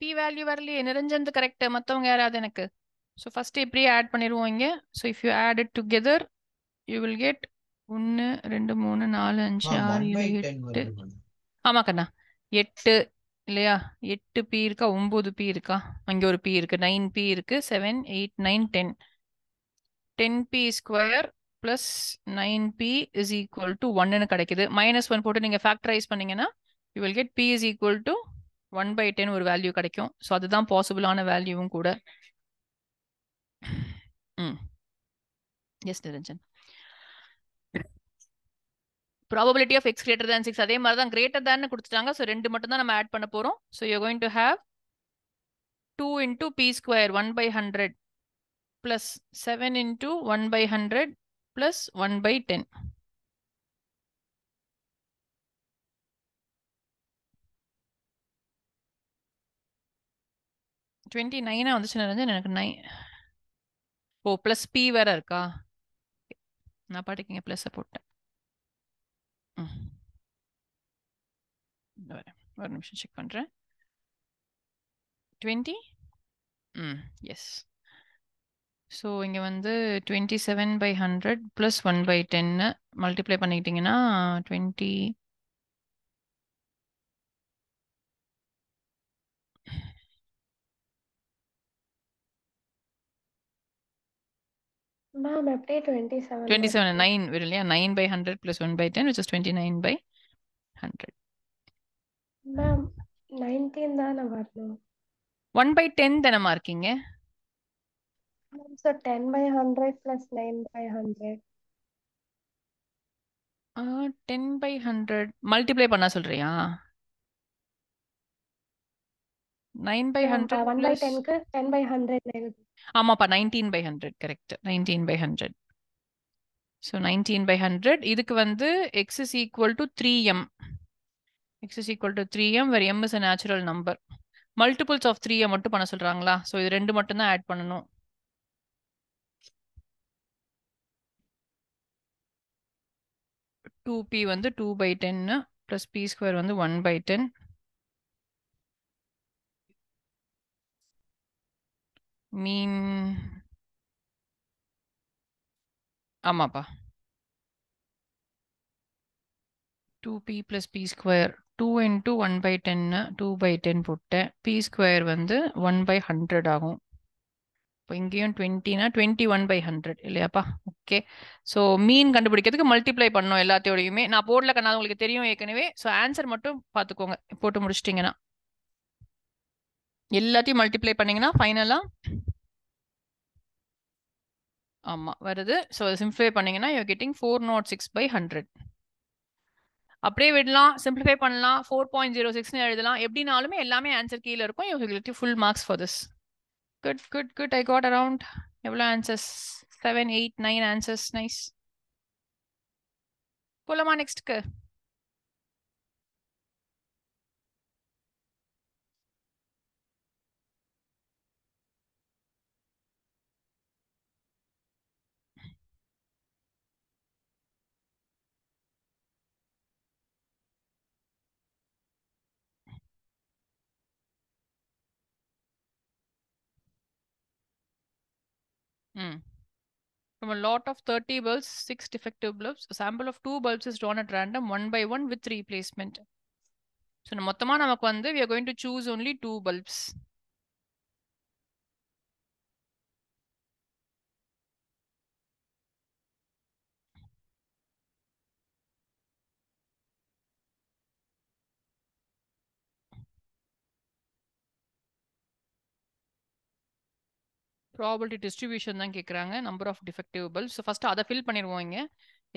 பி வேல்யூ வரலையே, நிரஞ்சன் கரெக்ட், மற்றவங்க யாராவது எனக்கு. ஸோ ஃபர்ஸ்ட் இப்படியே ஆட் பண்ணிடுவோம் இங்கே. So if you add it together you will get 1 2 3 4 5 6 7 8. ஆமா கண்ணா, 8 இல்லையா? 8 பி இருக்கா, 9 பி இருக்கா, அங்கே ஒரு பி இருக்கு, 9 பி இருக்கு, 7 8 9 10. 10p square plus 9p is equal to 1 கிடைக்குது. -1 போட்டு நீங்க ஃபேக்டரைஸ் பண்ணீங்கன்னா you will get p is equal to 1/10 ஒரு வேல்யூ கிடைக்கும். ஸோ அதுதான் பாசிபிளான வேல்யூவும் கூட. Yes Niranjan. Probability of x greater than 6 அதே மாதிரி தான், greater than கொடுத்துட்டாங்க. ஸோ 2 மட்டும் தான் நம்ம ஆட் பண்ண போறோம். So you going to have 2 into p square 1/100 plus 7 into 1/100 plus 1/10. $29 வந்துச்சு நிரஞ்சன் எனக்கு. 9 ஓ பிளஸ் பி வேற இருக்கா? நான் பாட்டுக்கிங்க பிளஸ் போட்டேன். ஒரு நிமிஷம் செக் பண்றேன். 20 எஸ். ஸோ இங்கே வந்து 27/100 ப்ளஸ் 1/10 மல்டிப்ளை பண்ணிக்கிட்டிங்கன்னா 20 மேம் அப்படியே 27 9 வரும் இல்லையா? 9/100 ப்ளஸ் 1/10 which is 29/100. மேம் 19 தானே வரணும். 1/10 தானேம்மா இருக்கீங்க? Ma'am so 10/100 plus 9/100. 10/100 மல்டிப்ளை பண்ணா சொல்றியா? 9/100 plus 1/10க்கு 10/100 ஆமாப்பா 19/100 கரெக்ட். 19/100. ஸோ 19/100 இதுக்கு வந்து x is equal to 3m. x is equal to 3m where m is a natural number. Multiples of 3m மட்டும் பண்ண சொல்றாங்களா? ஸோ இது 2 மட்டும் தான் ஆட் பண்ணணும். டூ பி வந்து 2/10 plus p ஸ்கொயர் வந்து 1/10. மீன் ஆமாப்பா 2p plus p square 2 into 1/10 2/10 போட்டேன். p ஸ்கொயர் வந்து 1/100 ஆகும். இப்போ இங்கேயும் 20னா 21/100 இல்லையாப்பா? ஓகே. ஸோ மீன் கண்டுபிடிக்கிறதுக்கு மல்டிப்ளை பண்ணோம் எல்லாத்தையோடையுமே. நான் போர்டில் கண்ணா உங்களுக்கு தெரியும் ஏற்கனவே. ஸோ ஆன்சர் மட்டும் பார்த்துக்கோங்க, போட்டு முடிச்சிட்டிங்கன்னா. எல்லாத்தையும் மல்டிப்ளை பண்ணீங்கன்னா ஃபைனலாக ஆமாம் வருது. ஸோ சிம்பிளிஃபை பண்ணீங்கன்னா யூ கெட்டிங் 406/100. அப்படியே விடலாம், சிம்பிளிஃபை பண்ணலாம், 4.06ன்னு எழுதலாம். எப்படினாலுமே எல்லாமே ஆன்சர் கீழே இருக்கும். You will get full marks for this. Good good good. I got around எவ்வளோ ஆன்சர்ஸ்? 7 8 9 ஆன்சர்ஸ். நைஸ். போலாமா நெக்ஸ்ட்க்கு? From a lot of 30 bulbs, 6 defective bulbs, a sample of 2 bulbs is drawn at random 1 by 1 with replacement. So மொத்தமா நமக்கு வந்து we are going to choose only 2 bulbs. Probability distribution தான் கேட்குறாங்க, number of defective bulbs. So first அதை fill பண்ணிடுவோம். இங்கே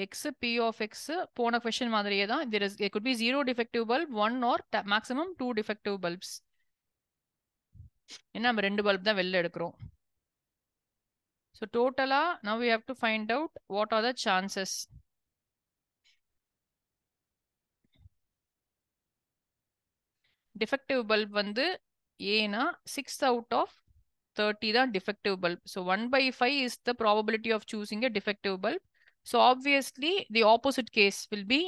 X P of X போன question மாதிரியே தான். there could be 0 defective bulb, 1 or maximum 2 defective bulbs. ஏன்னா நம்ம 2 பல்ப் தான் வெளில எடுக்கிறோம். ஸோ டோட்டலா now we have to find out what are the chances. Defective bulb வந்து ஏன்னா 6 out of 30 தான் defective bulb. So 1/5 is the probability of choosing a defective bulb. So obviously the opposite case will be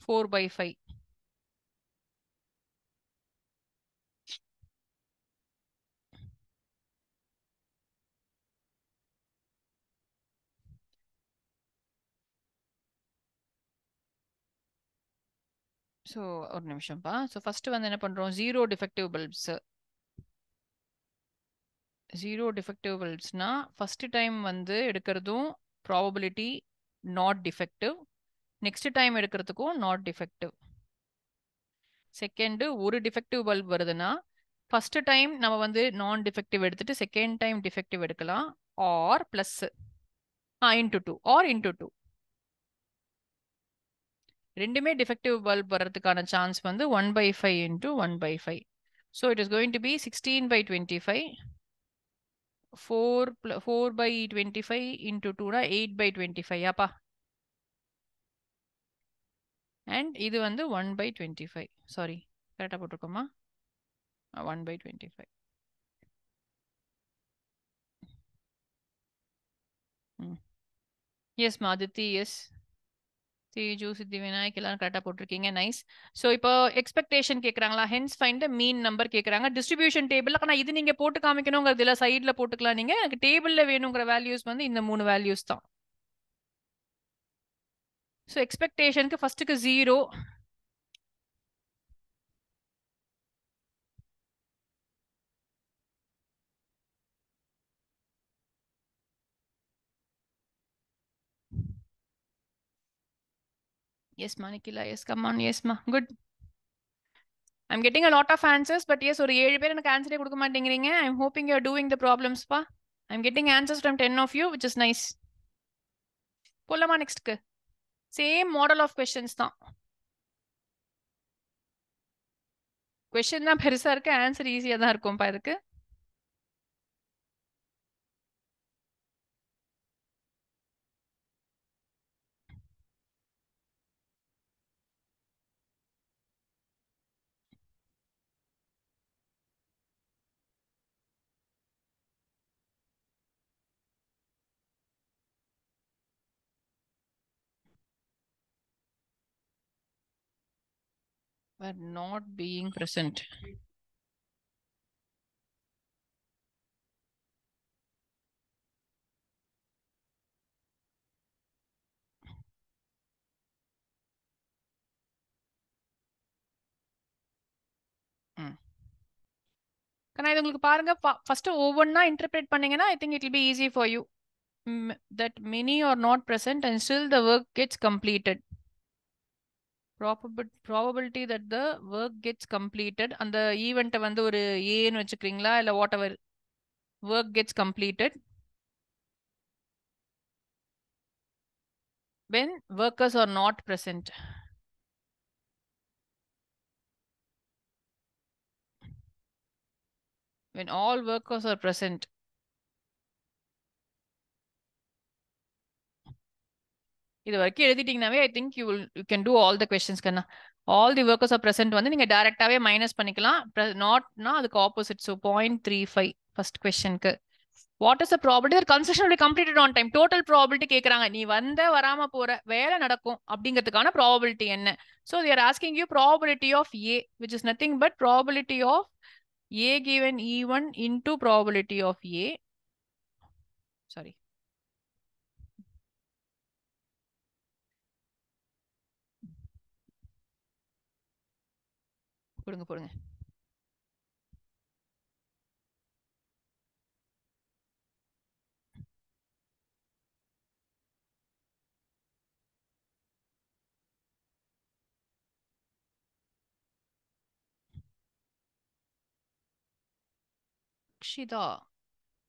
4/5. So ஒரு நிமிஷம்ப்பா. So first வந்து என்ன பண்றோம், zero defective bulbs. Zero defective பல்ப்ஸ்னா first time வந்து எடுக்கிறதும் probability not defective, next time எடுக்கிறதுக்கும் not defective. Second ஒரு டிஃபெக்டிவ் பல்ப் வருதுன்னா ஃபர்ஸ்ட் டைம் நம்ம வந்து நான் டிஃபெக்டிவ் எடுத்துட்டு செகண்ட் டைம் டிஃபெக்டிவ் எடுக்கலாம், or plus into 2 or into 2. ரெண்டுமே டிஃபெக்டிவ் பல்ப் வர்றதுக்கான சான்ஸ் வந்து 1/5 into 1/5. So it is going to be 16/25. 4/25 into 2 8/25 ஆப்பா. அண்ட் இது வந்து 1/25. சாரி, கரெக்டாக போட்டிருக்கோமா? 1/25. எஸ் மாதித்தி, எஸ் தேஜு, சித்தி விநாயக் எல்லாரும் கரெக்டாக போட்டிருக்கீங்க. நைஸ். ஸோ இப்போ எக்ஸ்பெக்டேஷன் கேட்குறாங்களா, hence find the mean number கேட்குறாங்க. டிஸ்ட்ரிபியூஷன் டேபிள் ஆனால் இது நீங்கள் போட்டு காமிக்கணுங்கிறது இல்லை, சைடில் போட்டுக்கலாம் நீங்கள். எனக்கு டேபிளில் வேணுங்கிற வேல்யூஸ் வந்து இந்த 3 வேல்யூஸ் தான். ஸோ எக்ஸ்பெக்டேஷனுக்கு ஃபர்ஸ்ட்டுக்கு 0, எஸ் மா நிக்கிலா, எஸ் கம்மான், எஸ் மா, good. I'm getting a lot of answers, but yes, ஒரு 7 பேர் எனக்கு ஆன்சரே கொடுக்க மாட்டேங்கிறீங்க. I'm hoping you're doing the problems பா. I'm getting answers from 10 of you, which is nice. போலாமா நெக்ஸ்ட்க்கு? சேம் மாடல் ஆஃப் கொஸ்டின்ஸ் தான். Question தான் பெருசா இருக்கு, ஆன்சர் ஈஸியா தான் இருக்கும்பா இதுக்கு. Were not being present. ஆனால் இது உங்களுக்கு பாருங்க, ஃபர்ஸ்ட் ஒவ்வொன்றா இன்டர்பிரேட் பண்ணீங்கன்னா I think it will be easy for you. That many are not present and still the work gets completed. Probability that the work gets completed, அந்த ஈவெண்ட்டை வந்து ஒரு ஏன்னு வச்சுக்கிறீங்களா, இல்லை what ever, work gets completed when workers are not present. When all workers are present. இது வரைக்கும் எழுதிட்டீங்கன்னாவே I think you can do all the questions. கண்ணா all the workers are present வந்து நீங்க டைரக்டாவே மைனஸ் பண்ணிக்கலாம், நாட்னா அதுக்கு ஆப்போசிட். ஸோ 0.35 ஃபர்ஸ்ட் கொஸ்டினுக்கு. வாட் இஸ் த ப்ராபபிலிட்டி ஒரு construction will be completed on time? Total probability கேட்குறாங்க, நீ வராம போற வேலை நடக்கும் அப்படிங்கிறதுக்கான ப்ராபபிலிட்டி என்ன. So they are asking you probability of A, which is nothing but probability of A given E1 into probability of A. Sorry. போடுங்க.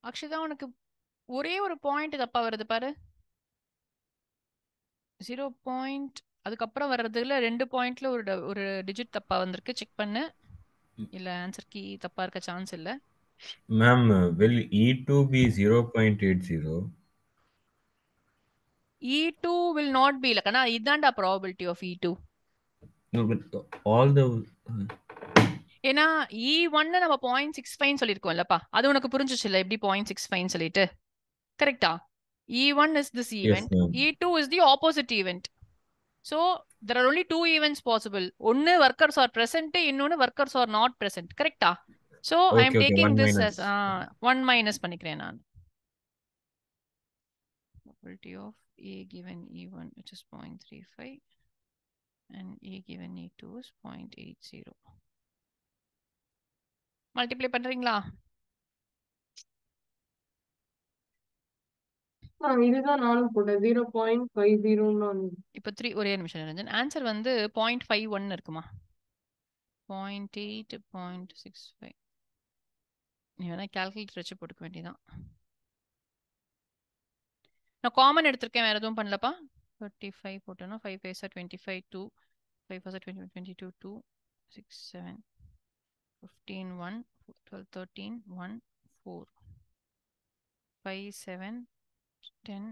அக்ஷிதா உனக்கு ஒரே ஒரு பாயிண்ட் தப்பா வருது பாரு. 0 பாயிண்ட் அதுக்கப்புறம் வர்றதுல 2 பாயிண்ட்ல ஒரு டிஜிட் தப்பா வந்திருக்கு, செக் பண்ணு. இல்ல ஆன்சர் கீ தப்பா இருக்க சான்ஸ் இல்ல. Ma'am, will E2 be 0.80? E2 will not be இல்லக்கனா இதான்டா probability of E2. No, but all the... ஏன்னா E1 நம்ம 0.65 சொல்லியிருக்கோம்லப்பா, அது உனக்கு புரிஞ்சிச்சு இல்ல எப்படி 0.65 சொல்லிட்டு, கரெக்டா? E1 is this event. Yes, ma'am. E2 is the opposite event. So there are only 2 events possible. ஒன்னு workers are present, இன்னொன்னு workers are not present. கரெக்டா? So I am Okay, taking 1 this minus. as 1 minus பண்ணிக்கிறேன் நான். Probability of A given E1, which is 0.35. and A given E2 is 0.80. Multiply பண்றீங்களா? இதுதான் நானும் போட்டேன் 0.50 இப்போ 3 ஒரே நிமிஷம் நிரஞ்சன். ஆன்சர் வந்து 0.51 இருக்குமா? 0.8 0.65. நீ வேணா கால்குலேட்டர் வச்சு போட்டுக்க வேண்டியதான். நான் காமன் எடுத்திருக்கேன், வேற எதுவும் பண்ணலப்பா. 35 போட்டேன்னா 5 பைசா 25 2 5 பைசா 22 2 6 7 15 1 12 13 1 4 5 7 10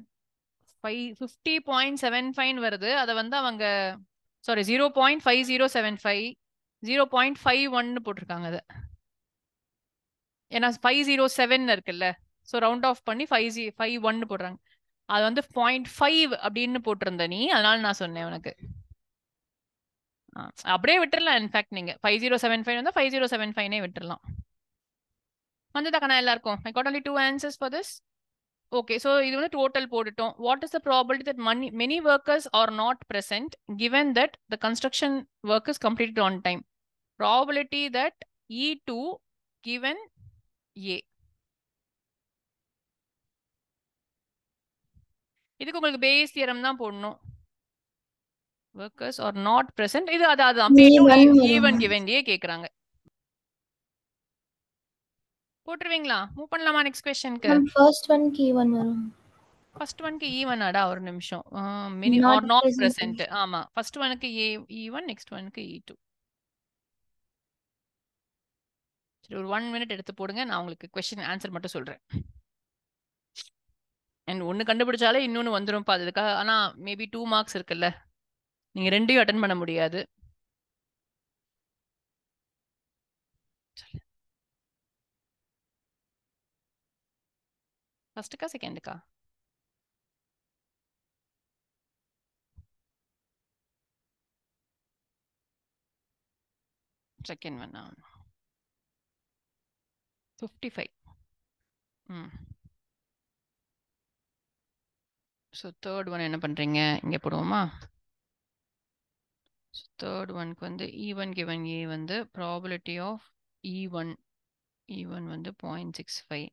50.75 வருது. அதை வந்து அவங்க சாரி 0.5075 0.51 போட்டிருக்காங்க. அது ஏன்னா 507 இருக்குல்ல, ஸோ ரவுண்ட் ஆஃப் பண்ணி 51 போடுறாங்க. அது வந்து 0.5 அப்படின்னு போட்டிருந்த நீ, அதனால நான் சொன்னேன் உனக்கு. அப்படியே விட்டுறலாம். இன்ஃபேக்ட் நீங்க 5075 வந்து 5075 விட்டுறலாம். வந்ததா கண்ணா எல்லாருக்கும்? I got only 2 answers for this. Okay, so இது வந்து டோட்டல் போட்டுட்டோம். What is the probability that many workers are not present given that the construction work is completed on time? Probability that E2 given A. இதுக்கு உங்களுக்கு base theorem தான் போடணும். Workers are not present. இது அதான் E1 given A கேக்குறாங்க. போட்டுருவீங்களா? Move பண்ணலாமா next क्वेश्चनக்கு? First ஒன்க்கு E1 வரும். First ஒன்க்கு E1 ஆடா, ஒரு நிமிஷம். many Not are not present. present. ஆமா, ஃபர்ஸ்ட் ஒன்க்கு E1, நெக்ஸ்ட் ஒன்க்கு E2. சரி, ஒரு 1 மினிட் எடுத்து போடுங்க, நான் உங்களுக்கு क्वेश्चन ஆன்சர் மட்டும் சொல்றேன். அண்ட் ஒன்னு கண்டுபிடிச்சாலே இன்னொன்னு வந்துரும் பா அதுக்கு. ஆனா மேபி 2 மார்க்ஸ் இருக்குல்ல, நீங்க ரெண்டையும் அட்டெண்ட் பண்ண முடியாது. ஃபர்ஸ்ட்டுக்கா செகண்டுக்கா? செகண்ட் ஒன்னா 55. ஸோ தேர்ட் ஒன் என்ன பண்றீங்க? இங்க போடுவோமா? தேர்ட் ஒன்க்கு வந்து E1 given A வந்து ப்ராபபிலிட்டி ஆஃப் E1 வந்து 0.65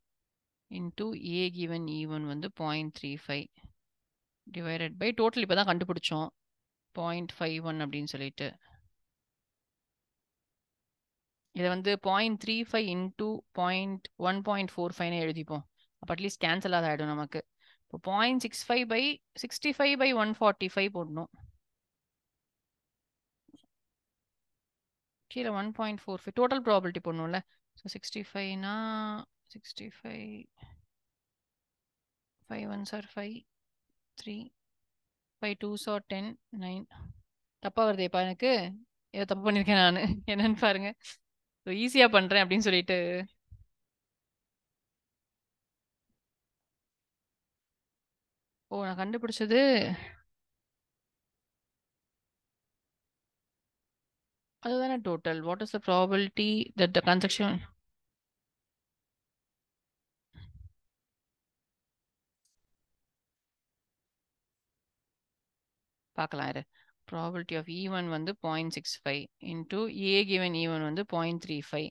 இன்டூ A given E1 வந்து 0.35 டிவைடட் பை டோட்டல் இப்போ தான் கண்டுபிடிச்சோம் 0.51 அப்படின்னு சொல்லிட்டு. இதை வந்து 0.35 இன்டூ 1.45 எழுதிப்போம். அப்போ அட்லீஸ்ட் கேன்சல் ஆகிடும் நமக்கு. இப்போ 0.65 பை 65 பை 145 போடணும். கீழே 1.45 டோட்டல் ப்ராபபிலிட்டி போடணும்ல. ஸோ 65னா 65 5 1s are 5 3 5 2s are 10 9. தப்பா வருதேப்பா எனக்கு. ஏதோ தப்பு பண்ணியிருக்கேன் நான். என்னன்னு பாருங்க. ஸோ ஈஸியாக பண்ணுறேன் அப்படின்னு சொல்லிட்டு. ஓ, நான் கண்டுபிடிச்சது அதுதானே total. What is the probability that the construction பார்க்கலாம் இரு. ப்ராபபிலிட்டி ஆஃப் E1 வந்து 0.65 இன்டூ A given E1 வந்து 0.35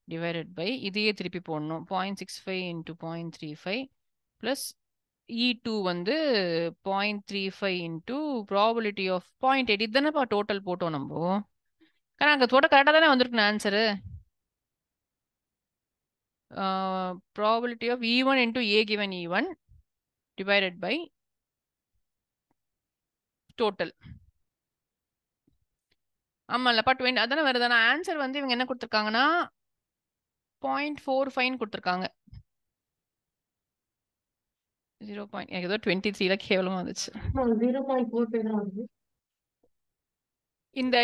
டிவைடட் பை இதையே திருப்பி போடணும் 0.65 இன்டூ 0.35 ப்ளஸ் E2 வந்து 0.35 இன்டூ ப்ராபபிலிட்டி ஆஃப் 0.8. இதுதானேப்பா டோட்டல் போட்டோம் நம்ம. ஆனால் அங்கே டோட்டல் கரெக்டாக தானே வந்திருக்கணும் answer. Probability of E1 into A given E1 divided by total. ஆமாம்லப்பா 20 அதானே வருது. ஆனால் ஆன்சர் வந்து இவங்க என்ன கொடுத்துருக்காங்கன்னா 0.45 கொடுத்துருக்காங்க. 0. எனக்கு ஏதோ 23 கேவலமா வந்துச்சு. 0.45 தான் வருது. இந்த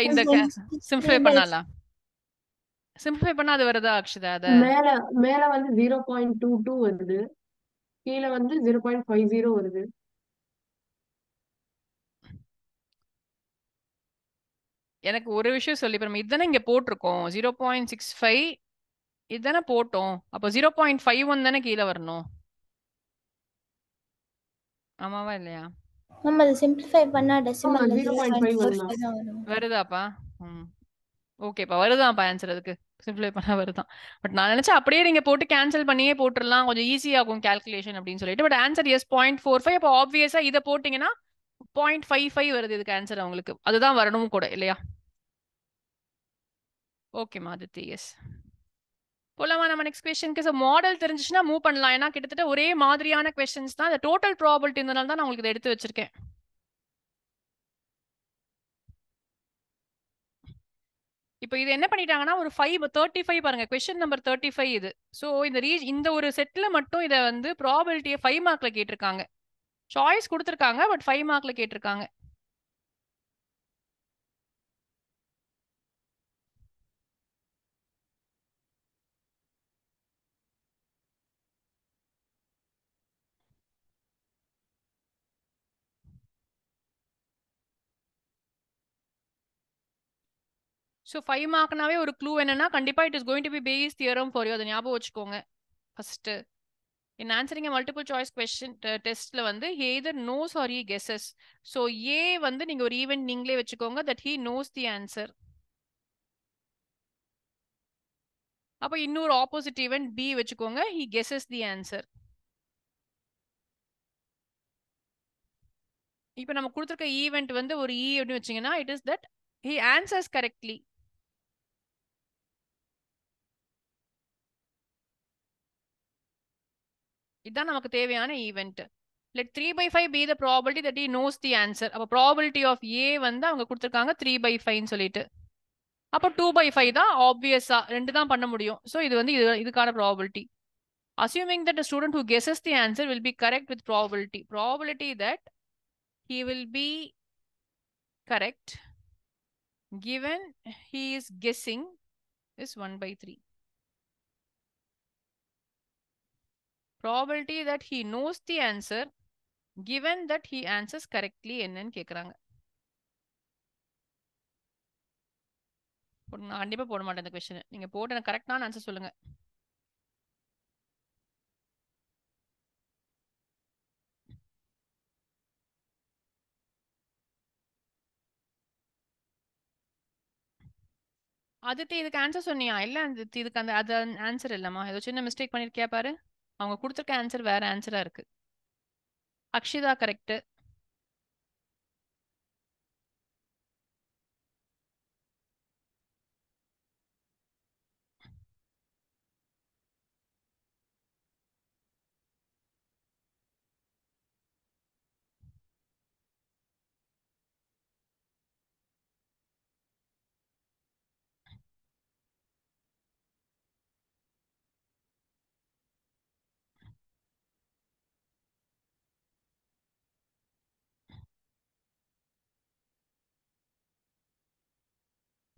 சிம்பிளிஃபை பண்ணலாம். சிம்பிளிஃபை பண்ணா அது வருதா அக்ஷதா? அத மேல வந்து 0.22 வருது, கீழே வந்து 0.50 வருது. எனக்கு ஒரு விஷயம் சொல்லி நம்ம இதுதானே இங்க போட்டிருக்கோம் 0.65 இதுதானே போட்டோம். அப்போ 0.51 தானே கீழே வரணும். ஆமாவா இல்லையா? மேம் அது சிம்பிளிஃபை பண்ணா டெசிமல்ல 0.5 வரலாம். 0.45 தான் வரும். வருதாப்பா? ஓகேப்பா, வருதான்ப்பா ஆன்சர் அதுக்கு. சிம்பிளை பண்ணா வருதான். பட் நான் நினைச்சேன் அப்படியே நீங்க போட்டு கேன்சல் பண்ணியே போட்டுடலாம், கொஞ்சம் ஈஸியாகும் கால்குலேஷன் அப்படின்னு சொல்லிட்டு. But answer is 0.45. அப்போ ஆப்வியஸா இதை போட்டீங்கன்னா 0.55 வருது இதுக்கு ஆன்சர் அவங்களுக்கு. அதுதான் வரணும் கூட இல்லையா? ஓகேம்மா அதித்தி, எஸ். போலாமா நம்ம நெக்ஸ்ட் கொஸ்டினுக்கு? ஸோ மாடல் தெரிஞ்சுச்சுன்னா மூவ் பண்ணலாம். ஏன்னா கிட்டத்தட்ட ஒரே மாதிரியான கொஸ்டின்ஸ் தான். இந்த டோட்டல் ப்ராபபிலிட்டி இருந்தனால தான் நான் உங்களுக்கு இதை எடுத்து வச்சிருக்கேன். இப்போ இது என்ன பண்ணிட்டாங்கன்னா ஒரு 35 பாருங்க, கொஸ்டின் நம்பர் 35 இது. ஸோ இந்த ஒரு செட்ல மட்டும் இதை வந்து ப்ராபபிலிட்டியை 5 மார்க்ல கேட்டிருக்காங்க. சாய்ஸ் கொடுத்துருக்காங்க, பட் 5 மார்க்ல கேட்டிருக்காங்க. ஸோ 5 மார்க்னாவே ஒரு க்ளூ என்னன்னா கண்டிப்பா it is going to be Bayes theorem for you. அதை ஞாபகம் வச்சுக்கோங்க. First in answering a multiple choice question testல வந்து he either knows or he guesses. so A வந்து நீங்க ஒரு ஈவென்ட் நீங்களே வச்சுக்கோங்க that he knows the answer. அப்ப இன்னொரு ஆப்போசிட் ஈவென்ட் B வச்சுக்கோங்க he guesses the answer. இப்போ நம்ம கொடுத்திருக்க ஈவென்ட் வந்து ஒரு E அப்படின்னு வச்சீங்கன்னா it is that he answers correctly. இதுதான் நமக்கு தேவையான event. let 3/5 be the probability that he knows the answer. அப்ப probability of A வந்து அவங்க கொடுத்திருக்காங்க 3/5 சொல்லிட்டு. அப்போ 2/5 தான் ஆப்வியஸா, ரெண்டு தான் பண்ண முடியும். ஸோ இது வந்து இதுக்கான probability. assuming that a student who guesses the answer will be correct with probability that he will be correct given he is guessing is 1/3. probability that he knows the answer given that he answers correctly என்னன்னு கேக்குறாங்க. நான் கண்டிப்பா போட மாட்டேன் இந்த question. நீங்க போட்டு எனக்கு கரெக்டான ஆன்சர் சொல்லுங்க. அதுக்கு இதுக்கு ஆன்சர் சொன்னியா? இல்ல இதுக்கு அது ஆன்சர் இல்லம்மா, ஏதோ சின்ன மிஸ்டேக் பண்ணிருக்கியா பாரு. அவங்க கொடுத்துருக்க ஆன்சர் வேற ஆன்சரா இருக்கு. Akshita correct.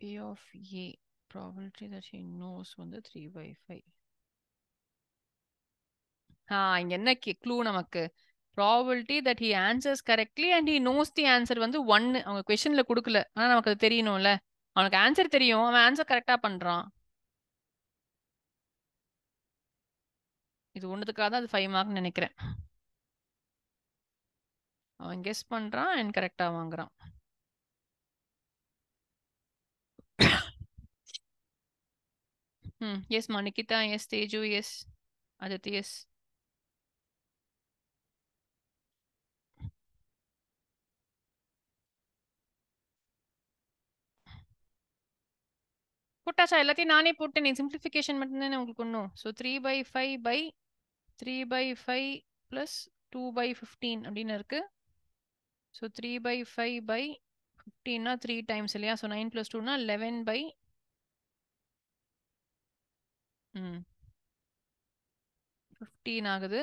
P of A probability that he knows வந்து 3/5. இங்க என்ன க்ளூ நமக்கு? probability that he answers correctly and he knows the answer வந்து 1. அவங்க கொஸ்டின்ல கொடுக்கல, ஆனா நமக்கு அது தெரியணும்ல. அவனுக்கு ஆன்சர் தெரியும், அவன் ஆன்சர் கரெக்டா பண்றான். இது ஒண்ணுத்துக்காக தான் அது 5 மார்க் நினைக்கிறேன். அவன் கெஸ் பண்றான் அண்ட் கரெக்டா வாங்குறான். Yes Nikita, yes Teju, yes Aditi, yes. போட்டாச்சா? எல்லாத்தையும் நானே போட்டேன், நீ சிம்பிளிஃபிகேஷன் மட்டும்தானே உங்களுக்கு ஒன்றும். ஸோ 3/5 plus 2/15 அப்படின்னு இருக்கு. ஸோ 3/5/15 3 டைம்ஸ் இல்லையா? ஸோ 9 + 2 11/15 ஆகுது.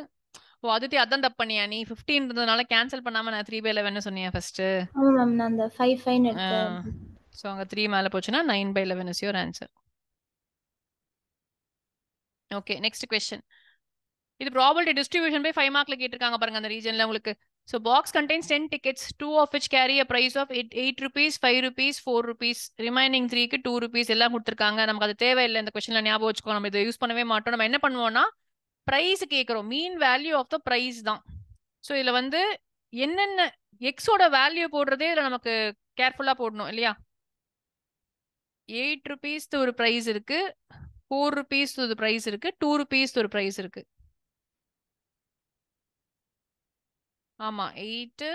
ஓ அதித்தி, அதான் தப்பு பண்ணியா நீ? 15 இருந்ததுனால கேன்சல் பண்ணாம நான் 3/11 சொன்னியா ஃபர்ஸ்ட்? ஆமா மேம், நான் அந்த 5 எடுத்தேன். ஸோ அங்க 3 மேல போச்சுன்னா 9/11 is your answer. Okay, next question. இது ப்ராபபிலிட்டி டிஸ்ட்ரிபியூஷன் பை 5 மார்க்ல கேட்டிருக்காங்க பாருங்க அந்த ரீஜன்ல உங்களுக்கு. So box contains 10 tickets, 2 of which carry a price of 8 rupees, 5 rupees, 4 rupees. Remaining 3க்கு 2 rupees எல்லாம் கொடுத்துருக்காங்க. நமக்கு அது தேவையில்லை இந்த கொஸ்டின்ல, ஞாபகம் வச்சுக்கோ. நம்ம இதை யூஸ் பண்ணவே மாட்டோம். நம்ம என்ன பண்ணுவோம்னா பிரைஸ் கேட்கிறோம், mean value of the price தான். ஸோ இதுல வந்து என்னென்ன எக்ஸோட வேல்யூ போடுறதே இதுல நமக்கு கேர்ஃபுல்லா போடணும் இல்லையா? 8 rupees ஒரு பிரைஸ் இருக்கு, 4 rupees ஒரு பிரைஸ் இருக்கு, 2 rupees ஒரு பிரைஸ் இருக்கு. ஆமா 8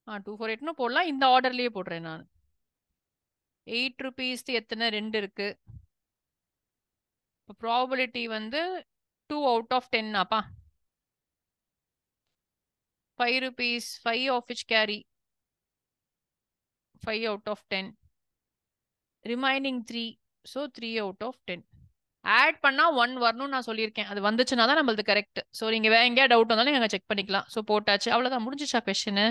248ன்னு போடலாம். இந்த ஆர்டர்லயே போடுறேன் நான். 8 rupees எத்தனை 2 இருக்கு. இப்போ ப்ராபபிலிட்டி வந்து 2 out of 10 அப்பா. 5 rupees 5 of which carry 5 out of 10. Remaining 3, so 3 out of 10. Add பண்ணா 1 வரணும்னு நான் சொல்லியிருக்கேன். அது வந்துச்சுன்னா தான் நம்மளது கரெக்ட். ஸோ நீங்க வேற எங்கேயா டவுட் வந்தாலும் நீங்க செக் பண்ணிக்கலாம். ஸோ போட்டாச்சு. அவ்வளோதான் முடிஞ்சிச்சா கொஸ்டின்?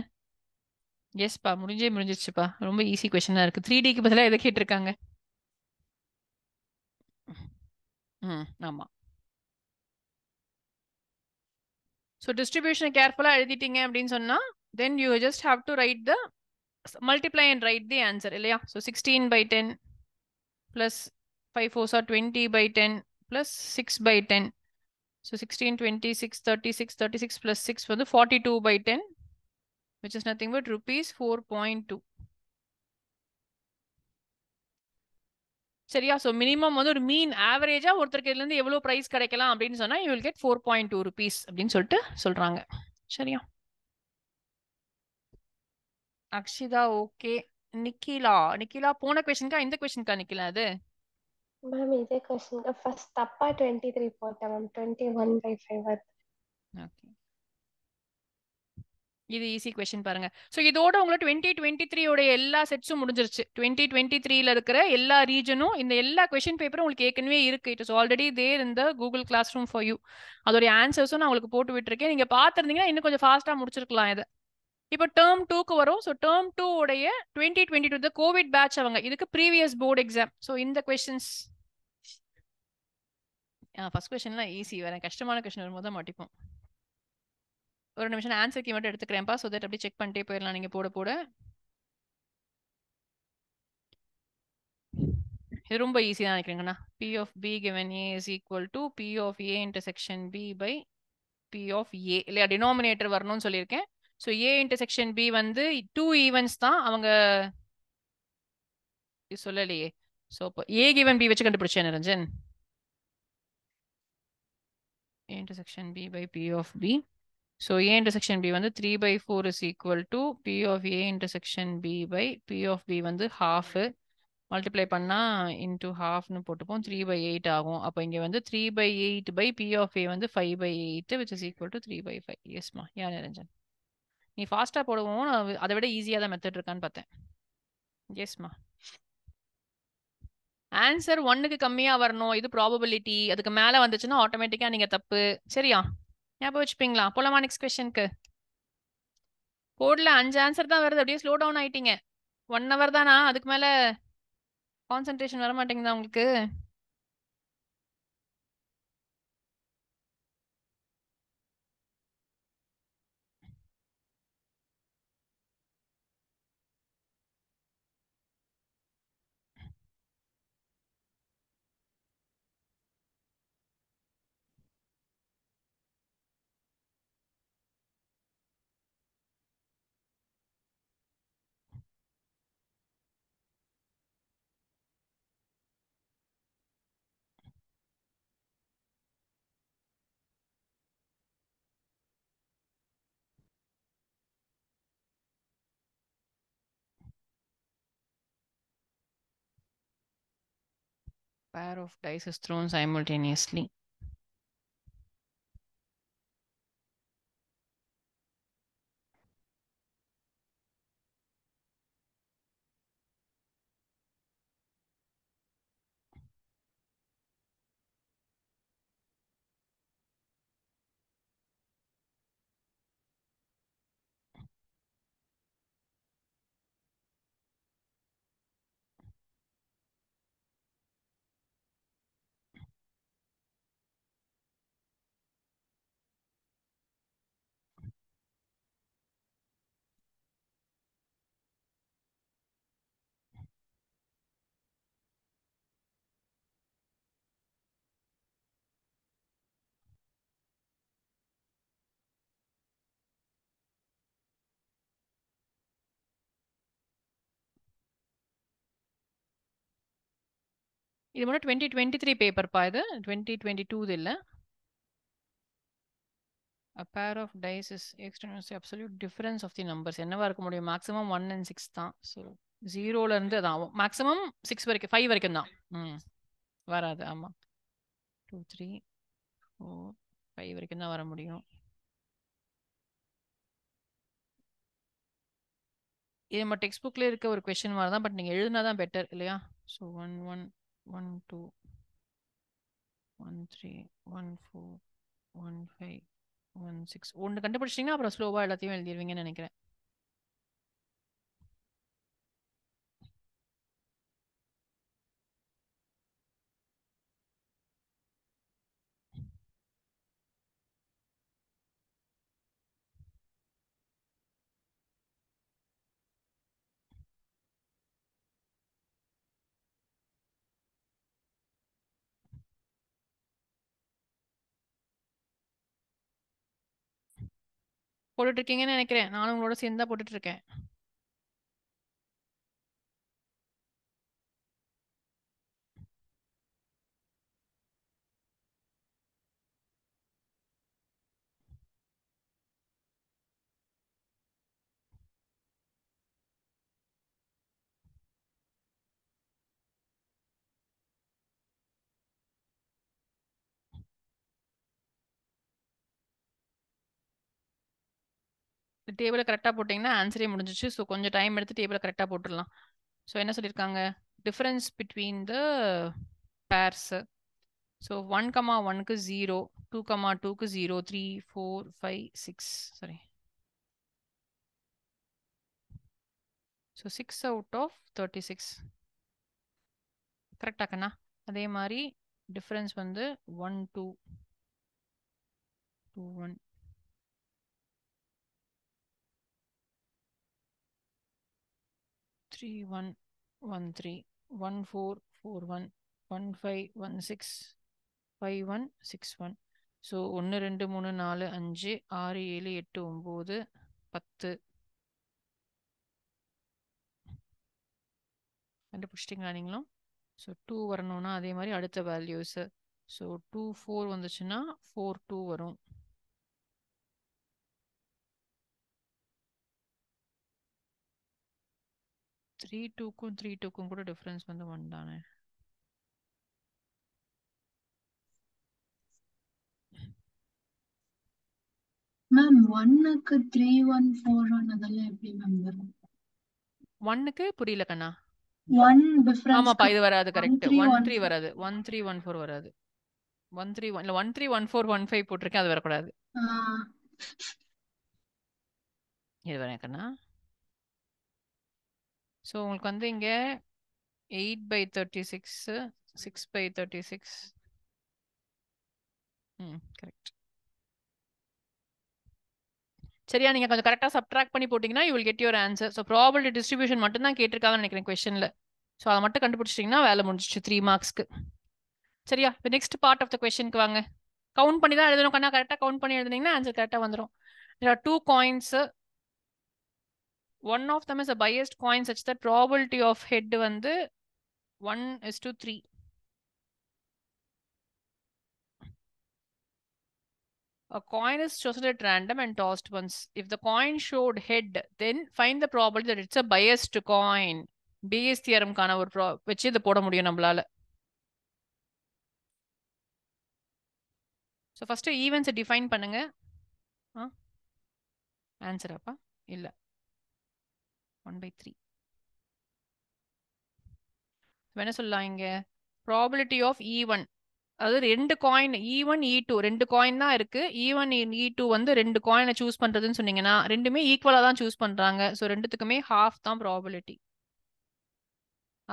எஸ்பா முடிஞ்சிச்சுப்பா. ரொம்ப ஈஸி கொஸ்டினா இருக்கு. 3Dக்கு பதிலாக எதை கேட்டிருக்காங்க? ஆமா. ஸோ டிஸ்ட்ரிபியூஷன் கேர்ஃபுல்லா எழுதிட்டீங்க அப்படின்னு சொன்னா then you just have to write the multiply and write the answer இல்லையா? So 16/10 plus 5 4s are 20/10 plus 6/10. So 16, 26, 36, 36 plus 6 வந்து 42/10, which is nothing but rupees 4.2. சரியா? ஸோ மினிமம் வந்து ஒரு மீன் ஆவரேஜா ஒருத்தருக்கு இதுல இருந்து எவ்வளவு பிரைஸ் கிடைக்கலாம் அப்படின்னு சொன்னா you will get 4.2 rupees அப்படின்னு சொல்லிட்டு சொல்றாங்க. சரியா? அக்ஷிதா ஓகே. நிக்கிலா போன கொஸ்டின்கா இந்த கொஸ்டின்கா நிக்கிலா அது? மேம் இதே கொஸ்டின் ஃபர்ஸ்ட் தப்பா 23 போட்டேன் மேம். 21/5 வருது. ஓகே. இது ஈஸி கொஸ்டின் பாருங்க. ஸோ இதோட உங்களுக்கு 2023 உடைய எல்லா செட்ஸும் முடிஞ்சிருச்சு. 2023ல இருக்கிற எல்லா ரீஜனும் இந்த எல்லா கொஸ்டின் பேப்பரும் உங்களுக்கு ஏற்கனவே இருக்கு. இட் இஸ் ஆல்ரெடி தேர் இந்த Google classroom for you. அதோடைய ஆன்சர்ஸும் நான் உங்களுக்கு போட்டு விட்டுருக்கேன். நீங்க பார்த்துருந்தீங்கன்னா இன்னும் கொஞ்சம் ஃபாஸ்டா முடிச்சிருக்கலாம் இதை. இப்போ டேர்ம் 2க்கு வரும். ஸோ டேர்ம் 2 உடைய 2022 இந்த கோவிட் பேட்ச் அவங்க இதுக்கு ப்ரீவியஸ் போர்டு எக்ஸாம். ஸோ இந்த கொஸ்டின்ஸ் ஃபர்ஸ்ட் கொஸ்டின்லாம் ஈஸி. வேற கஷ்டமான கொஸ்டின் வரும்போது தான் மாட்டிப்போம். ஒரு நிமிஷம் ஆன்சர் கீ மட்டும் எடுத்துக்கிறேன்ப்பா. ஸோ தட் அப்படியே செக் பண்ணிட்டே போயிடலாம் நீங்க போட. இது ரொம்ப ஈஸியாக நினைக்கிறீங்கண்ணா. P of B given A is equal to P of A intersection B by P of A இல்லையா? டினாமினேட்டர் வரணும்னு சொல்லியிருக்கேன். ஸோ A intersection B வந்து 2 ஈவெண்ட்ஸ் தான் அவங்க சொல்லலையே. ஸோ இப்போ A given B வச்சு கண்டுபிடிச்சேன் Niranjan. A intersection B by P of B. So A intersection B வந்து 3/4 is equal to P of A intersection B by P of B வந்து half. Multiply பண்ணா இன்டூ ஹாஃப்னு போட்டுப்போம். 3/8 ஆகும். அப்போ இங்கே வந்து 3/8 by P of A வந்து 5/8 which is equal to 3/5. எஸ்மா யா நிரஞ்சன். நீ ஃபாஸ்டா போடுவோம். அதை விட ஈஸியாக தான் மெத்தட் இருக்கான்னு பார்த்தேன். எஸ்மா. ஆன்சர் 1க்கு கம்மியா வரணும். இது ப்ராபபிலிட்டி. அதுக்கு மேல வந்துச்சுன்னா ஆட்டோமேட்டிக்கா நீங்க தப்பு. சரியா? ஞாபகம் வச்சுப்பீங்களா? போலாமா நெக்ஸ்ட் கொஸ்டினுக்கு? போர்டில் 5 ஆன்சர் தான் வருது. அப்படியே ஸ்லோ டவுன் ஆயிட்டீங்க. 1 hour தானா? அதுக்கு மேல கான்சென்ட்ரேஷன் வர மாட்டேங்குதா உங்களுக்கு? Pair of dice is thrown simultaneously. இது மட்டும் 2023 பேப்பர்ப்பா இது 2022 இது இல்ல. A pair of dice is extraneous absolute difference of the numbers. என்னவா இருக்க முடியும்? மேக்ஸிமம் 1 and 6 தான். ஸோ 0ல இருந்து அதான் மேக்ஸிமம் 6 வரைக்கும் 5 வரைக்கும் தான். வராது. ஆமா 2 3 4 5 வரைக்கும் தான் வர முடியும். இது நம்ம டெக்ஸ்ட் புக்ல இருக்க ஒரு கொஸ்டின் மாதிரி தான். பட் நீங்க எழுதினா தான் பெட்டர் இல்லையா? ஸோ 1 1 1 2 1 3 1 4 1 5 1 6 ஒன்று கண்டுபிடிச்சிட்டிங்கன்னா அப்புறம் ஸ்லோவாக எல்லாத்தையும் எழுதிடுவீங்கன்னு நினைக்கிறேன். போட்டுட்டு இருக்கீங்கன்னு நினைக்கிறேன். நானும் உங்களோட சேர்ந்து தான் போட்டுட்டு இருக்கேன். டேபிளை கரெக்டாக போட்டிங்கன்னா ஆன்சரே முடிஞ்சிச்சு. ஸோ கொஞ்சம் டைம் எடுத்து டேபிளை கரெக்டாக போட்டுடலாம். ஸோ என்ன சொல்லியிருக்காங்க? Difference between the pairs. So 1,1க்கு 0, 2,2க்கு 0, 3 4 5 6 சாரி. ஸோ 6 out of 36 கரெக்டாக்கண்ணா. அதே மாதிரி டிஃப்ரென்ஸ் வந்து 1 2 2 1 3 1 1 3 1 4 4 1 1 5 1 6 5 1 6 1. ஸோ 1 2 3 4 5 6 7 8 9 10 கண்டுபிடிச்சிட்டிங்களா நீங்களும்? ஸோ 2 வரணும்னா அதே மாதிரி அடுத்த வேல்யூஸு. ஸோ 2 4 வந்துச்சுன்னா 4 2 வரும். த்ரீ டூக்கும் கூட டிஃப்ரென்ஸ் வந்து 1 தானே. மேம் 1க்கு 3 1 4 1 அதெல்லாம் எப்படி மேம் வரும்? 1க்கு புரியல கண்ணா. 1 டிஃபரன்ஸ் ஆமாப்பா இது வராது. கரெக்ட். 3 1 1 3 வராது. 1 3 1 4 வராது. 1 3 1 இல்ல 1 3 1 4 1 5 போட்டிருக்கேன். அது வரக்கூடாது. இது வரேன் கண்ணா. ஸோ உங்களுக்கு வந்து இங்க 8/36 6/36 கரெக்ட். சரியா? நீங்க கொஞ்சம் கரெக்டாக சப்ட்ராக்ட் பண்ணி போட்டிங்கன்னா you will get your answer. So probability distribution மட்டும் தான் கேட்டிருக்காங்கன்னு நினைக்கிறேன் கொஸ்டின்ல. ஸோ அதை மட்டும் கண்டுபிடிச்சிட்டிங்கன்னா வேலை முடிஞ்சிச்சு 3 மார்க்ஸ்க்கு. சரியா? இப்போ நெக்ஸ்ட் பார்ட் ஆஃப் த கொஸ்டினுக்கு வாங்க. கவுண்ட் பண்ணி தான் எழுதணும் கண்ணா. கரெக்டாக கவுண்ட் பண்ணி எழுதுனீங்கன்னா ஆன்சர் கரெக்டாக வந்துடும். There are 2 coins. One of them is a biased coin such that probability of head வந்து 1:3. A coin is chosen at random and tossed once. If the coin showed head, then find the probability that it's a biased coin. Bayes theorem கான ஒரு வச்சு இதை போட முடியும் நம்மளால. So first ஈவென்ட்ஸை define பண்ணுங்க. Answer அப்பா இல்லை 1/3. என்ன சொல்லலாம் இங்க? ப்ராபிலிட்டி ஆஃப் E1, அதாவது 2 காயின் E1 E2 2 காயின் தான் இருக்கு. E1 E2 வந்து 2 காயினை சூஸ் பண்றதுன்னு சொன்னீங்கன்னா ரெண்டுமே ஈக்குவலா தான் சூஸ் பண்றாங்க. ஸோ ரெண்டுத்துக்குமே ஹாஃப் தான் ப்ராபிலிட்டி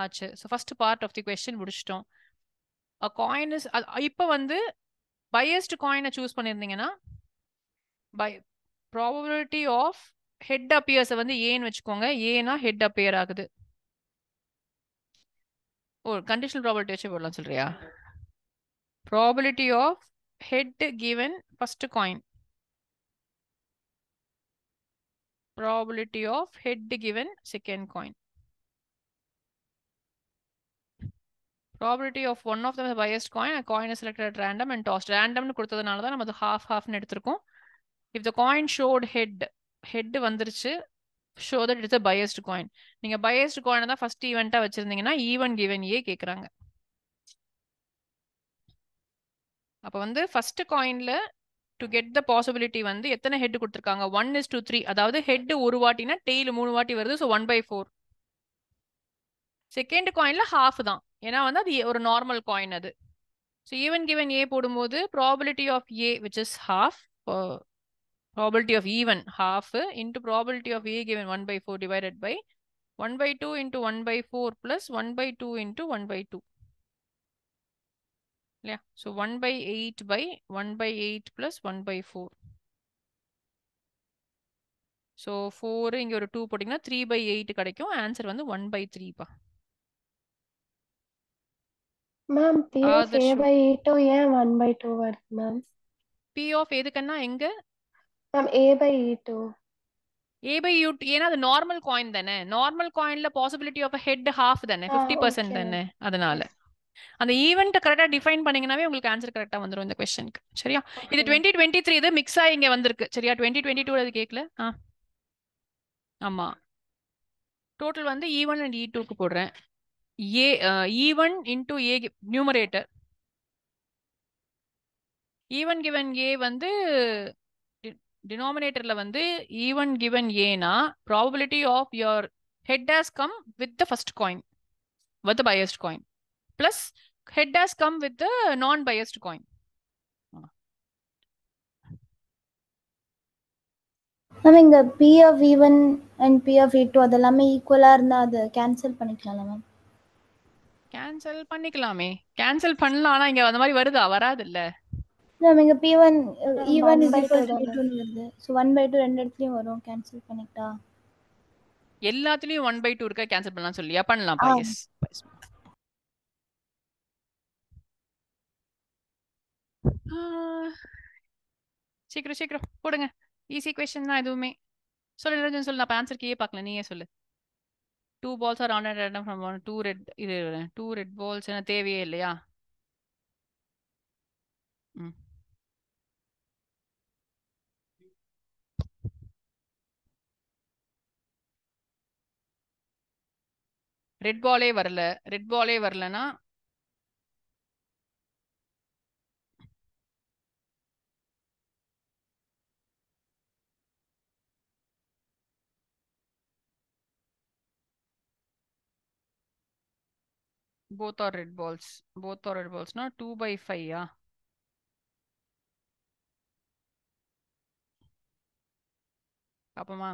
ஆச்சு. So first part of the question முடிச்சிட்டோம். காயின் இஸ் இப்போ வந்து பையஸ்ட் காயினை சூஸ் பண்ணியிருந்தீங்கன்னா ப்ராபபிலிட்டி ஆஃப் ஹெட் அப்பியர்ஸை வந்து ஏன்னு வச்சுக்கோங்க. ஏன்னா ஹெட் அப்பியர் ஆகுது. ஓ கண்டிஷனல் ப்ராபபிலிட்டி வச்சு போடலாம் சொல்றியா? Probability of head given first coin. Probability of head given second coin. Probability of one of the biased coin, a coin is selected at random and tossed. ரேண்டம்னு கொடுத்ததுனால தான் நம்ம அது ஹாஃப்னு எடுத்திருக்கோம். If the coin showed head வந்துருச்சு, show that it's a biased coin. நீங்க biased coin தான் ஃபர்ஸ்ட் ஈவெண்ட்டா வச்சிருந்தீங்கன்னா ஈவன் கிவன் ஏ கேக்குறாங்க. அப்ப வந்து ஃபர்ஸ்ட் காயின்ல டு கெட் த பாசிபிலிட்டி வந்து எத்தனை ஹெட் கொடுத்துருக்காங்க, 1:3. அதாவது ஹெட் ஒரு வாட்டினா டெய்ல் 3 வாட்டி வருது. ஸோ 1/4. செகண்ட் காயின்ல ஹாஃப் தான், ஏன்னா வந்து அது ஒரு நார்மல் காயின் அது. ஸோ ஈவன் கிவன் ஏ போடும்போது probability of A which is half, probability of even half into probability of A given 1/4 divided by 1/2 into 1/4 plus 1/2 into 1/2 இல்லையா? So 1/8 by 1/8 plus 1/4. ஸோ 4 இங்கே ஒரு 2 போட்டிங்கன்னா 3/8 கிடைக்கும். ஆன்சர் வந்து 1/3 பா. Ma'am P of Other A should by E2 ஏன் 1/2 வருது ma'am? P of எதுக்குன்னா எங்க ma'am A by E2. A by U, ஏன்னா அது நார்மல் காயின் தானே. நார்மல் காயின்ல பாசிபிலிட்டி ஆஃப் ஹெட் ஹாஃப் தானே, 50% ஓகே தானே. அதனால அந்த ஈவெண்ட் கரெக்டா டிஃபைன் பண்ணீங்கன்னாவே உங்களுக்கு ஆன்சர் கரெக்டா வந்துரும் இந்த क्वेश्चनக்கு. சரியா? இது ஓகே 2023 இது மிக்ஸ் ஆகி இங்க வந்திருக்கு. சரியா? 2022 அது கேக்கல. ஆமா. டோட்டல் வந்து E1 and E2க்கு போடுறேன். E1 into A numerator. E1 given A வந்து டினாமினேட்டர்ல வந்து E1 given Aனா probability of your head has come with the first coin, with the biased coin, plus head has come with the non-biased coin. Ma'am இங்க P of E1 and P of E2 அதெல்லாமே ஈக்குவலா இருந்தா அது cancel பண்ணிக்கலாம் ma'am. Cancel பண்ணிக்கலாமே. Cancel பண்ணலாம், ஆனா இங்க அந்த மாதிரி வருதா? வராது இல்ல. மேம் இங்க P1 E1 is 1/2 equal to தானே? E2 ன்னு வருது. ஸோ 1/2 ரெண்டு இடத்துலயும் வரும். கேன்சல் பண்ணிக்கிட்டா எல்லாத்துலயும் 1/2 இருக்க கேன்சல் பண்ணலாம் சொல்லியா? பண்ணலாம்ப்பா. எஸ். சீக்கிரம் சீக்கிரம் போடுங்க. ஈஸி கொஸ்டின் தான் எதுவுமே. சொல்லு நிரஞ்சன், சொல்லு. நான் ஆன்சர் கீயே பார்க்கல, நீயே சொல்லு. 2 balls are on at random from 1 2 red, இது 2 red balls என்ன தேவையே இல்லையா? ரெட் பாலே வரல. ரெட் பாலே வரலனா both are red balls. Both are red balls na 2/5 பாப்போமா?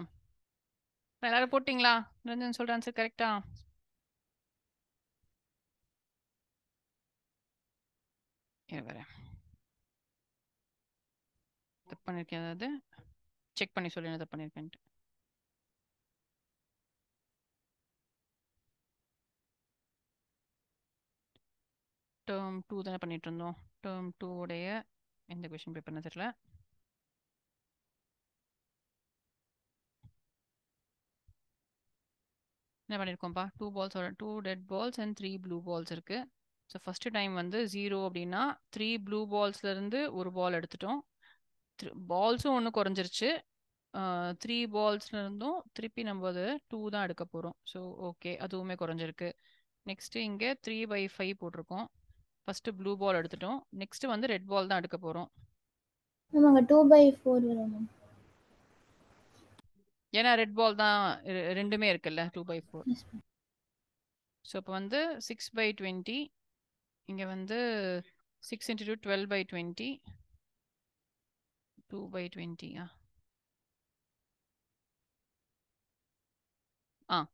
எல்லாரும் போட்டிங்களா? நிரஞ்சன் சொல்ற ஆன்சர் கரெக்டா? வரேன். தப்பு பண்ணிருக்கேன், அதாவது செக் பண்ணி சொல்லி என்ன தப்பு பண்ணிருக்கேன்ட்டு. டேர்ம் 2 தானே பண்ணிட்டு இருந்தோம். டேர்ம் 2 உடைய எந்த கொஸ்டின் பேப்பர்னு தெரியல. என்ன பண்ணியிருக்கோம்ப்பா? 2 balls or 2 dead balls and 3 blue balls இருக்கு. ஸோ ஃபர்ஸ்ட் டைம் வந்து 0 அப்படின்னா 3 blue ballsல இருந்து ஒரு பால் எடுத்துட்டோம். பால்ஸும் ஒன்று குறைஞ்சிருச்சு. 3 balsல இருந்தும் திருப்பி நம்ம அது 2 தான் எடுக்க போகிறோம். ஸோ ஓகே, அதுவுமே குறைஞ்சிருக்கு. நெக்ஸ்ட் இங்கே 3/5 போட்டிருக்கோம். ஃபர்ஸ்ட் ப்ளூ பால் எடுத்துட்டோம். நெக்ஸ்ட் வந்து ரெட் பால் தான் எடுக்க போகிறோம். மேம் அங்க 2/4 வரும் மேம். ஏன்னா ரெட் பால் தான் ரெண்டுமே இருக்குல்ல, 2/4. ஸோ இப்போ வந்து 6/20, இங்கே வந்து 6 × 2 12/20, 2/20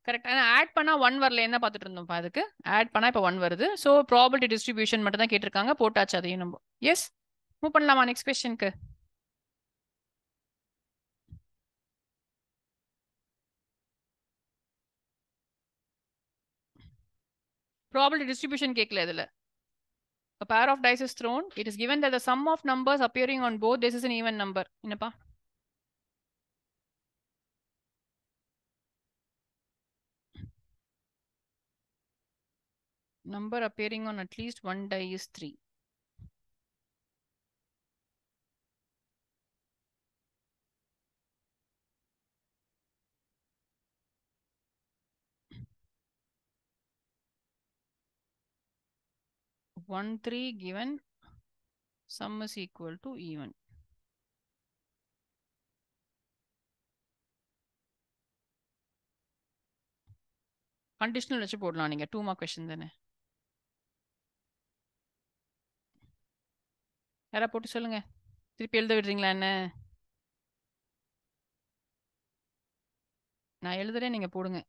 கரெக்ட். ஆனால் ஆட் பண்ணால் 1 வரல, என்ன பார்த்துட்டு இருந்தோம்ப்பா? அதுக்கு ஆட் பண்ணால் இப்போ 1 வருது. ஸோ ப்ராபபிலிட்டி டிஸ்ட்ரிபியூஷன் மட்டும் தான் கேட்டிருக்காங்க, போட்டாச்சு அதையும் நம்ம. எஸ், மூவ் பண்ணலாமா நெக்ஸ்ட் கொஸ்டினுக்கு? ப்ராபபிலிட்டி டிஸ்ட்ரிபியூஷன் கேட்கல இதில். A pair of dice is thrown. It is given that the sum of numbers appearing on both this is an even number. என்னப்பா? number appearing on at least one die is 3. One 3 given, sum is equal to even. Conditional வச்சு போடலாம் நீங்க 2 mark question தானே. யாரா போட்டு சொல்லுங்க. திருப்பி எழுத விடுறீங்களா என்ன? நான் எழுதுறேன், நீங்க போடுங்க.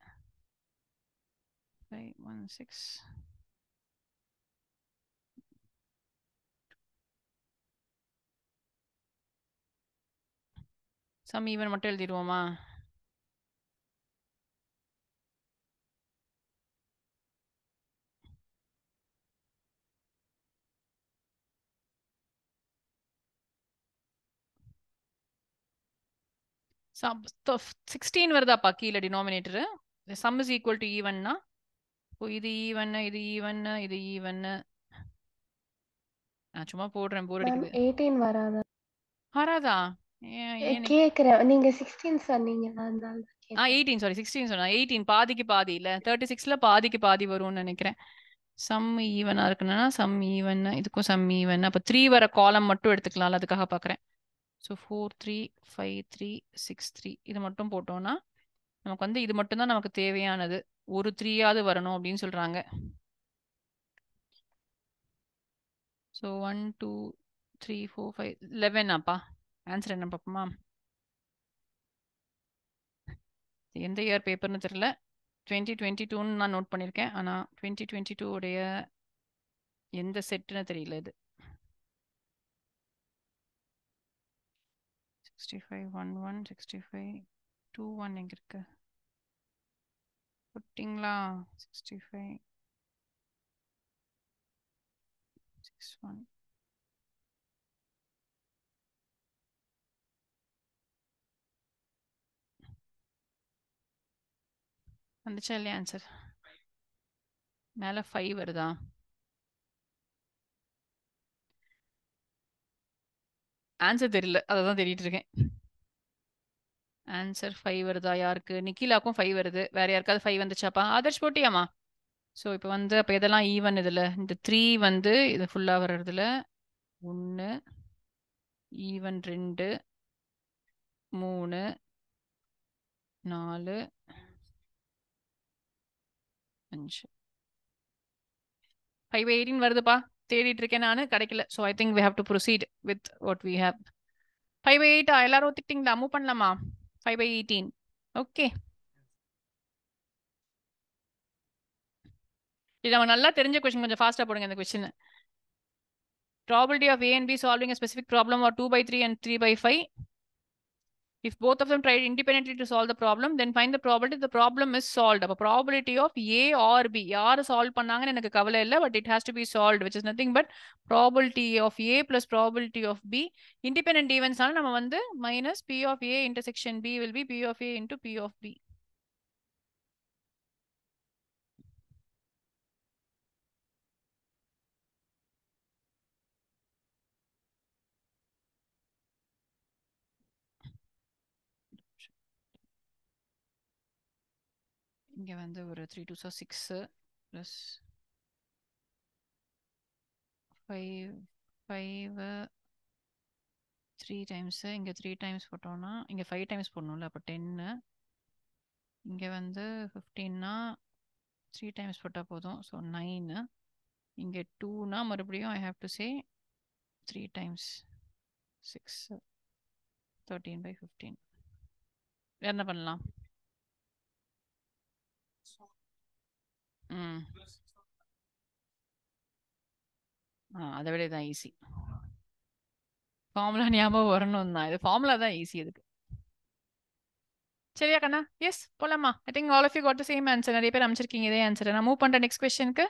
5 1 6 சம் ஈவன் மட்டும் எழுதிடுவோமா? சம் 16 வருதாப்பா கீழே denominator. Sum is equal to ஈவன்னா, இது ஈவன், இது ஈவன், இது ஈவன். நான் சும்மா போடுறேன், போர் மேம் அடிக்குது. 18 வராதா? வராதா? ஏன் கேக்குறேன், நீங்க 16 சொன்னீங்க, அதனால தான் கேட்டேன். 18 சாரி 16 சொன்னா 18 பாதிக்கு பாதி இல்ல 36ல பாதிக்கு பாதி வரும்னு நினைக்கிறேன். சம் ஈவனா இருக்குன்னா சம் ஈவன், இதுக்கும் சம் ஈவன். அப்ப 3 வர காலம் மட்டும் எடுத்துக்கலாம், அதுக்காக பாக்குறேன். ஸோ 4 3 5 3 6 3 இது மட்டும் போட்டோம்னா நமக்கு வந்து இது மட்டும் தான் நமக்கு தேவையானது. ஒரு 3யாவது வரணும் அப்படின்னு சொல்றாங்க. ஸோ 1 2 3 4 5 11 அப்பா. ஆன்சர் என்ன பாப்போமா? எந்த இயர் பேப்பர்னு தெரியல. 2022ன்னு நான் நோட் பண்ணியிருக்கேன். ஆனால் 2022 உடைய எந்த செட்டுன்னு தெரியல. இது 65 11 65 21 எங்க இருக்கு போட்டிங்களா? 65 61 வந்துச்சா இல்லையா ஆன்சர்? மேலே 5 வருதா? ஆன்சர் தெரியல, அதை தான் தேடிட்டு இருக்கேன். ஆன்சர் 5 வருதா யாருக்கு? நிக்கிலாக்கும் 5 வருது. வேற யாருக்காவது 5 வந்துச்சாப்பா? ஆதர்ஷ் போட்டியாமா? ஸோ இப்போ வந்து அப்போ இதெல்லாம் ஈவன். இதில் இந்த 3 வந்து இது ஃபுல்லாக வர்றதுல 1 ஈவன் 2 3 4 5 5 18 வருதுப்பா. தேடிட்டு இருக்கேன் நான், கிடைக்கல. So I think we have to proceed with what we have. 5/8 எல்லாரும் ஒத்துக்கிட்டீங்களா? மூவ் பண்ணலாமா? 5/18. ஓகே, இது நம்ம நல்லா தெரிஞ்ச கொஸ்டின். கொஞ்சம் ஃபாஸ்டா போடுங்க இந்த question. Probability of A and B solving a specific problem are 2/3 and 3/5. If both of them tried independently to solve the problem, then find the probability the problem is solved. அப்ப probability of A or B, யாரு solve பண்ணாங்கன்னு எனக்கு கவலை இல்லை, but it has to be solved, which is nothing but probability of A plus probability of B. Independent eventsனால நம்ம வந்து minus P of A intersection B will be P of A into P of B. இங்க வந்து ஒரு 3 2 6 plus 5 5 3 times, இங்க 3 times போட்டோம்னா இங்க 5 times போடணும்ல, அப்ப 10. இங்க வந்து 15னா 3 times போட்டா போதும், ஸோ 9. இங்க 2னா மறுபடியும் I have to say 3 times 6 13/15. வேற என்ன பண்ணலாம்? ம் அதை விட இதான் ஈஸி. ஃபார்முலா ஞாபகம் வரணும் தான், இது ஃபார்முலா தான் ஈஸி இதுக்கு. சரியா கண்ணா? எஸ் போலாமா? I think all of you got the same answer. நிறைய பேர் அமைச்சிருக்கீங்க இதே ஆன்சர். நான் மூவ் பண்றேன் நெக்ஸ்ட் கொஸ்டினுக்கு.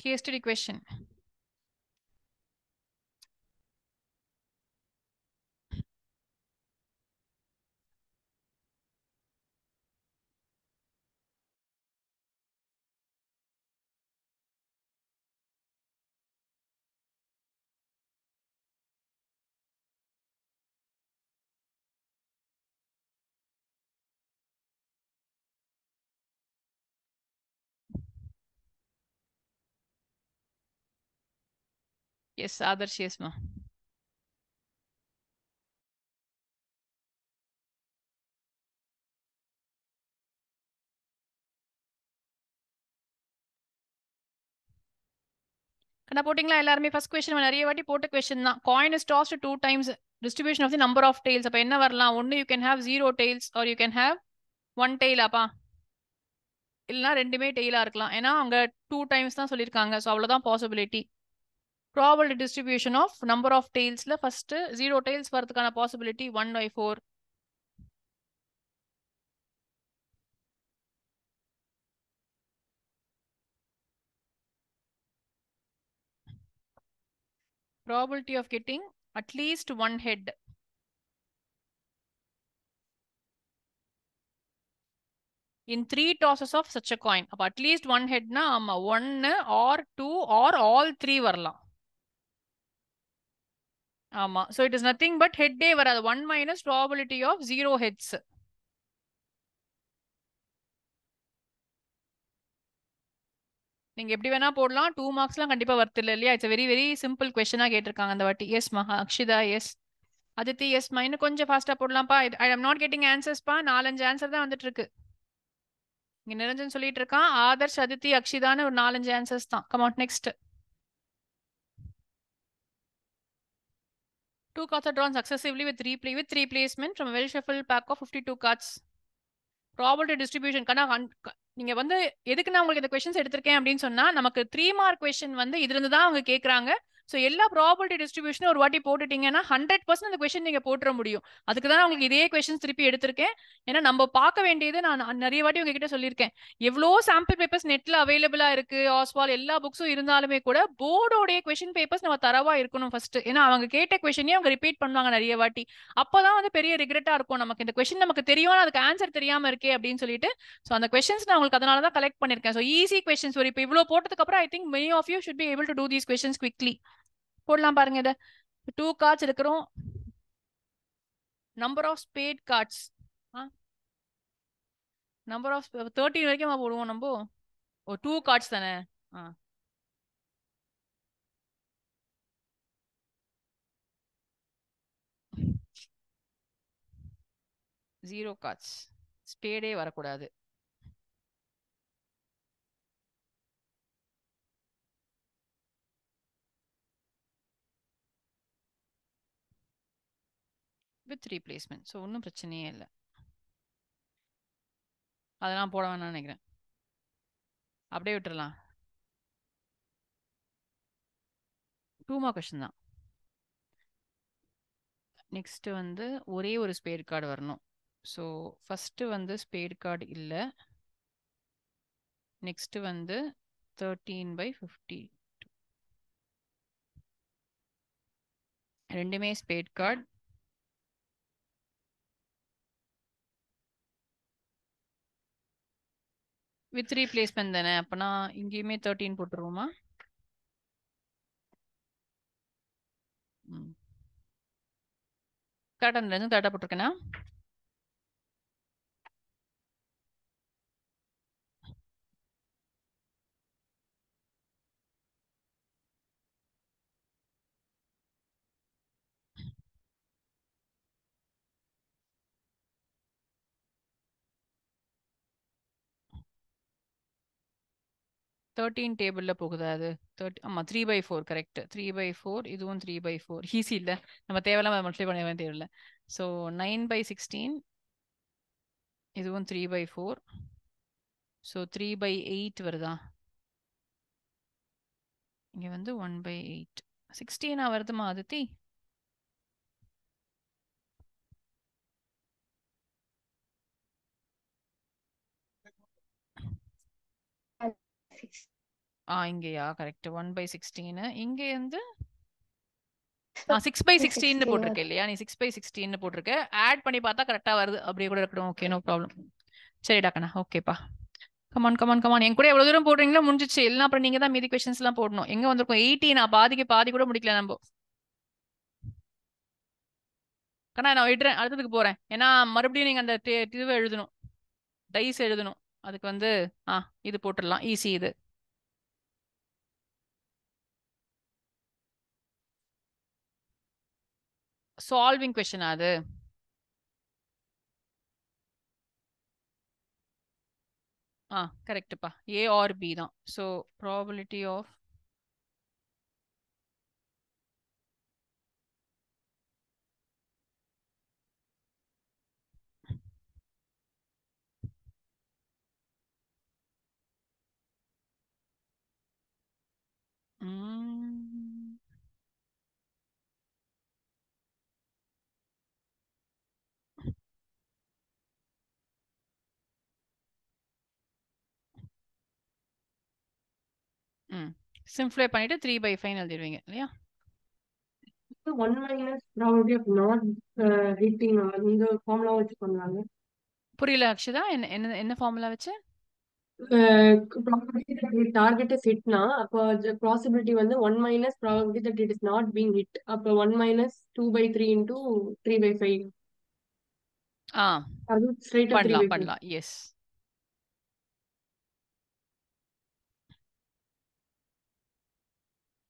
Case study question. Yes, Adarsh, yes, ma. கண்ணா போட்டிங்களா எல்லாருமே? ஃபர்ஸ்ட் கொஸ்டின் நிறைய வாட்டி போட்ட கொஸ்டின் தான். Coin is tossed 2 times distribution of the number of tails. அப்ப என்ன வரலாம்? ஒன்னு you can have 0 tails or you can have 1 tail அப்பா. இல்லனா ரெண்டுமே டெய்லா இருக்கலாம். ஏன்னா அங்க 2 times தான் சொல்லிருக்காங்க. சோ அவ்வளவுதான் பாசிபிலிட்டி. Probability distribution of number of tailsல ஃபர்ஸ்ட் 0 tails வரதுக்கான possibility 1/4. Probability of getting at least one head. In 3 tosses of such a coin. அப்ப at least one head னா ஆமா 1 or 2 or all 3 வரலாம். ஆமா. So it is nothing but head டே வராது. 1 minus probability of 0 heads. நீங்க எப்படி வேணா போடலாம். 2 மார்க்ஸ்லாம் கண்டிப்பா வர்த்து இல்லையா? இட்ஸ் வெரி வெரி சிம்பிள் கொஸ்டினா கேட்டிருக்காங்க அந்த வாட்டி. எஸ் மகா அக்ஷிதா எஸ். அதித்தி எஸ் மா. இன்னும் கொஞ்சம் ஃபாஸ்டா போடலாம்ப்பா. ஐ அம் நாட் கெட்டிங் ஆன்சர்ஸ்ப்பா. 4-5 ஆன்சர் தான் வந்துட்டு இருக்கு. இங்க நிரஞ்சன் சொல்லிட்டு இருக்கான். ஆதர்ஷ், அதித்தி, அக்ஷிதான்னு ஒரு 4-5 ஆன்சர்ஸ் தான். Come on next. 2 cards are drawn successively with replacement from a well shuffled pack of 52 cards. Probability distribution. கண்ணா நீங்க வந்து எதுக்கு நான் உங்களுக்கு இந்த கொஸ்டின்ஸ் எடுத்திருக்கேன் அப்படின்னு சொன்னா, நமக்கு 3 மார்க் கொஸ்டின் வந்து இதுல இருந்து தான் அவங்க கேக்குறாங்க. ஸோ எல்லா ப்ராபபிலிட்டி டிஸ்ட்ரிபியூஷனும் ஒரு வாட்டி போட்டுட்டீங்கன்னா 100% அந்த கொஸ்டின் நீங்க போட்டுற முடியும். அதுக்கு தான் உங்களுக்கு இதே கொஸ்டின்ஸ் திருப்பி எடுத்திருக்கேன். ஏன்னா நம்ம பார்க்க வேண்டியது, நான் நிறைய வாட்டி உங்ககிட்ட சொல்லியிருக்கேன், எவ்வளோ சாம்பிள் பேப்பர்ஸ் நெட்ல அவைலபிளா இருக்கு, ஆஸ்வால் எல்லா புக்ஸும் இருந்தாலுமே கூட போர்டோடைய கொஸ்டின் பேப்பர்ஸ் நம்ம தரவா இருக்கணும் ஃபர்ஸ்ட். ஏன்னா அவங்க கேட்ட கொஸ்டினே அவங்க ரிப்பீட் பண்ணுவாங்க நிறைய வாட்டி. அப்பதான் வந்து பெரிய ரிக்ரெட்டா இருக்கும், நமக்கு இந்த கொஸ்டின் நமக்கு தெரியும் அதுக்கு ஆன்சர் தெரியாம இருக்கே அப்படின்னு சொல்லிட்டு. ஸோ அந்த கொஸ்டின்ஸ் நான் உங்களுக்கு அதனால தான் கலெக்ட் பண்ணிருக்கேன். ஸோ ஈஸி கொஸ்டின்ஸ் ஒரு இப்போ இவ்வளோ போட்டதுக்கு அப்புறம் I think many of you should be able to do these questions quickly. போடலாம் பாருங்க. இதை 2 cards இருக்கிறோம். Number of spade cards number of 13 வரைக்கும் போடுவோம் நம்ம. ஓ 2 cards தானே. 0 cards. ஸ்பேடே வரக்கூடாது. With replacement. ஸோ ஒன்றும் பிரச்சனையே இல்லை. அதெல்லாம் போட வேணாம்னு நினைக்கிறேன். அப்படியே விட்டுறலாம். 2 மார்க் கொஸ்டின் தான். நெக்ஸ்ட் வந்து ஒரே ஒரு ஸ்பேட் கார்டு வரணும். ஸோ ஃபர்ஸ்ட் வந்து ஸ்பேட் கார்டு இல்லை. நெக்ஸ்ட் வந்து 13/50. ரெண்டுமே ஸ்பேட் கார்டு. வித் ரீப்ளேஸ்மெண்ட் தானே. அப்பனா இங்கேயுமே 13 போட்டுருவோமா? கரெக்டாக கரெக்டாக போட்டிருக்கேனா? தேர்ட்டீன் டேபிளில் போகுதா அது? ஆமாம் 3/4 கரெக்ட். 3/4 இதுவும் 3/4 ஈஸி இல்லை, நம்ம தேவையில்லாம மல்டிப்ளை பண்ணவே தேவையில்லை. ஸோ 9/16 இதுவும் 3/4. ஸோ 3/8 வருதா? இங்கே வந்து 1/8. 16 வருதுமா அதித்தி? இங்கேயா கரெக்ட் 1/16 இங்கே வந்து 6/16 16 போட்டிருக்க இல்லையா நீ 6/16 போட்டிருக்க ஆட் பண்ணி பார்த்தா கரெக்டா வருது அப்படியே கூட இருக்கட்டும் ஓகே நோ ப்ராப்ளம் சரிடா கண்ணா ஓகேப்பா கமான் கமான் கமான் என் கூட எவ்வளவு தூரம் போடுறீங்களோ முடிஞ்சிச்சு எல்லாம் அப்புறம் நீங்க தான் மீதி கொஸ்டின்ஸ் எல்லாம் போடணும் எங்க வந்திருக்கோம் 80 நான் பாதி கூட முடிக்கல நம்ம கண்ணா நான் விடுறேன் அடுத்ததுக்கு போறேன் ஏன்னா மறுபடியும் நீங்க அந்த இதுவை எழுதணும் டைஸ் எழுதணும் அதுக்கு வந்து இது போட்டுடலாம் ஈஸி இது சால்விங் கொஸ்டின் அது கரெக்ட்ப்பா ஏ ஆர் பி தான் ஸோ ப்ராபபிலிட்டி ஆஃப் சிம்பிளை பண்ணிட்டு 3/5 எழுதிடுவீங்க இல்லையா 1 minus probability of not hitting இந்த ஃபார்முலா வச்சு பண்ணலாங்க புரியல அக்ஷதா என்ன ஃபார்முலா வச்சு probability that the target is hit னா அப்போ possibility வந்து 1 minus probability that it is not being hit அப்போ 1 minus 2/3 into 3/5 அது ஸ்ட்ரைட்டா 3/5 பண்ணலாம் எஸ்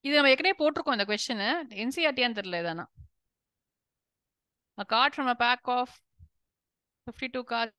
இது நம்ம ஏற்கனவே போட்டிருக்கோம் இந்த கொஸ்டின் என்சிஆர்டியான்னு தெரியல இதானா a card from a pack of 52 cards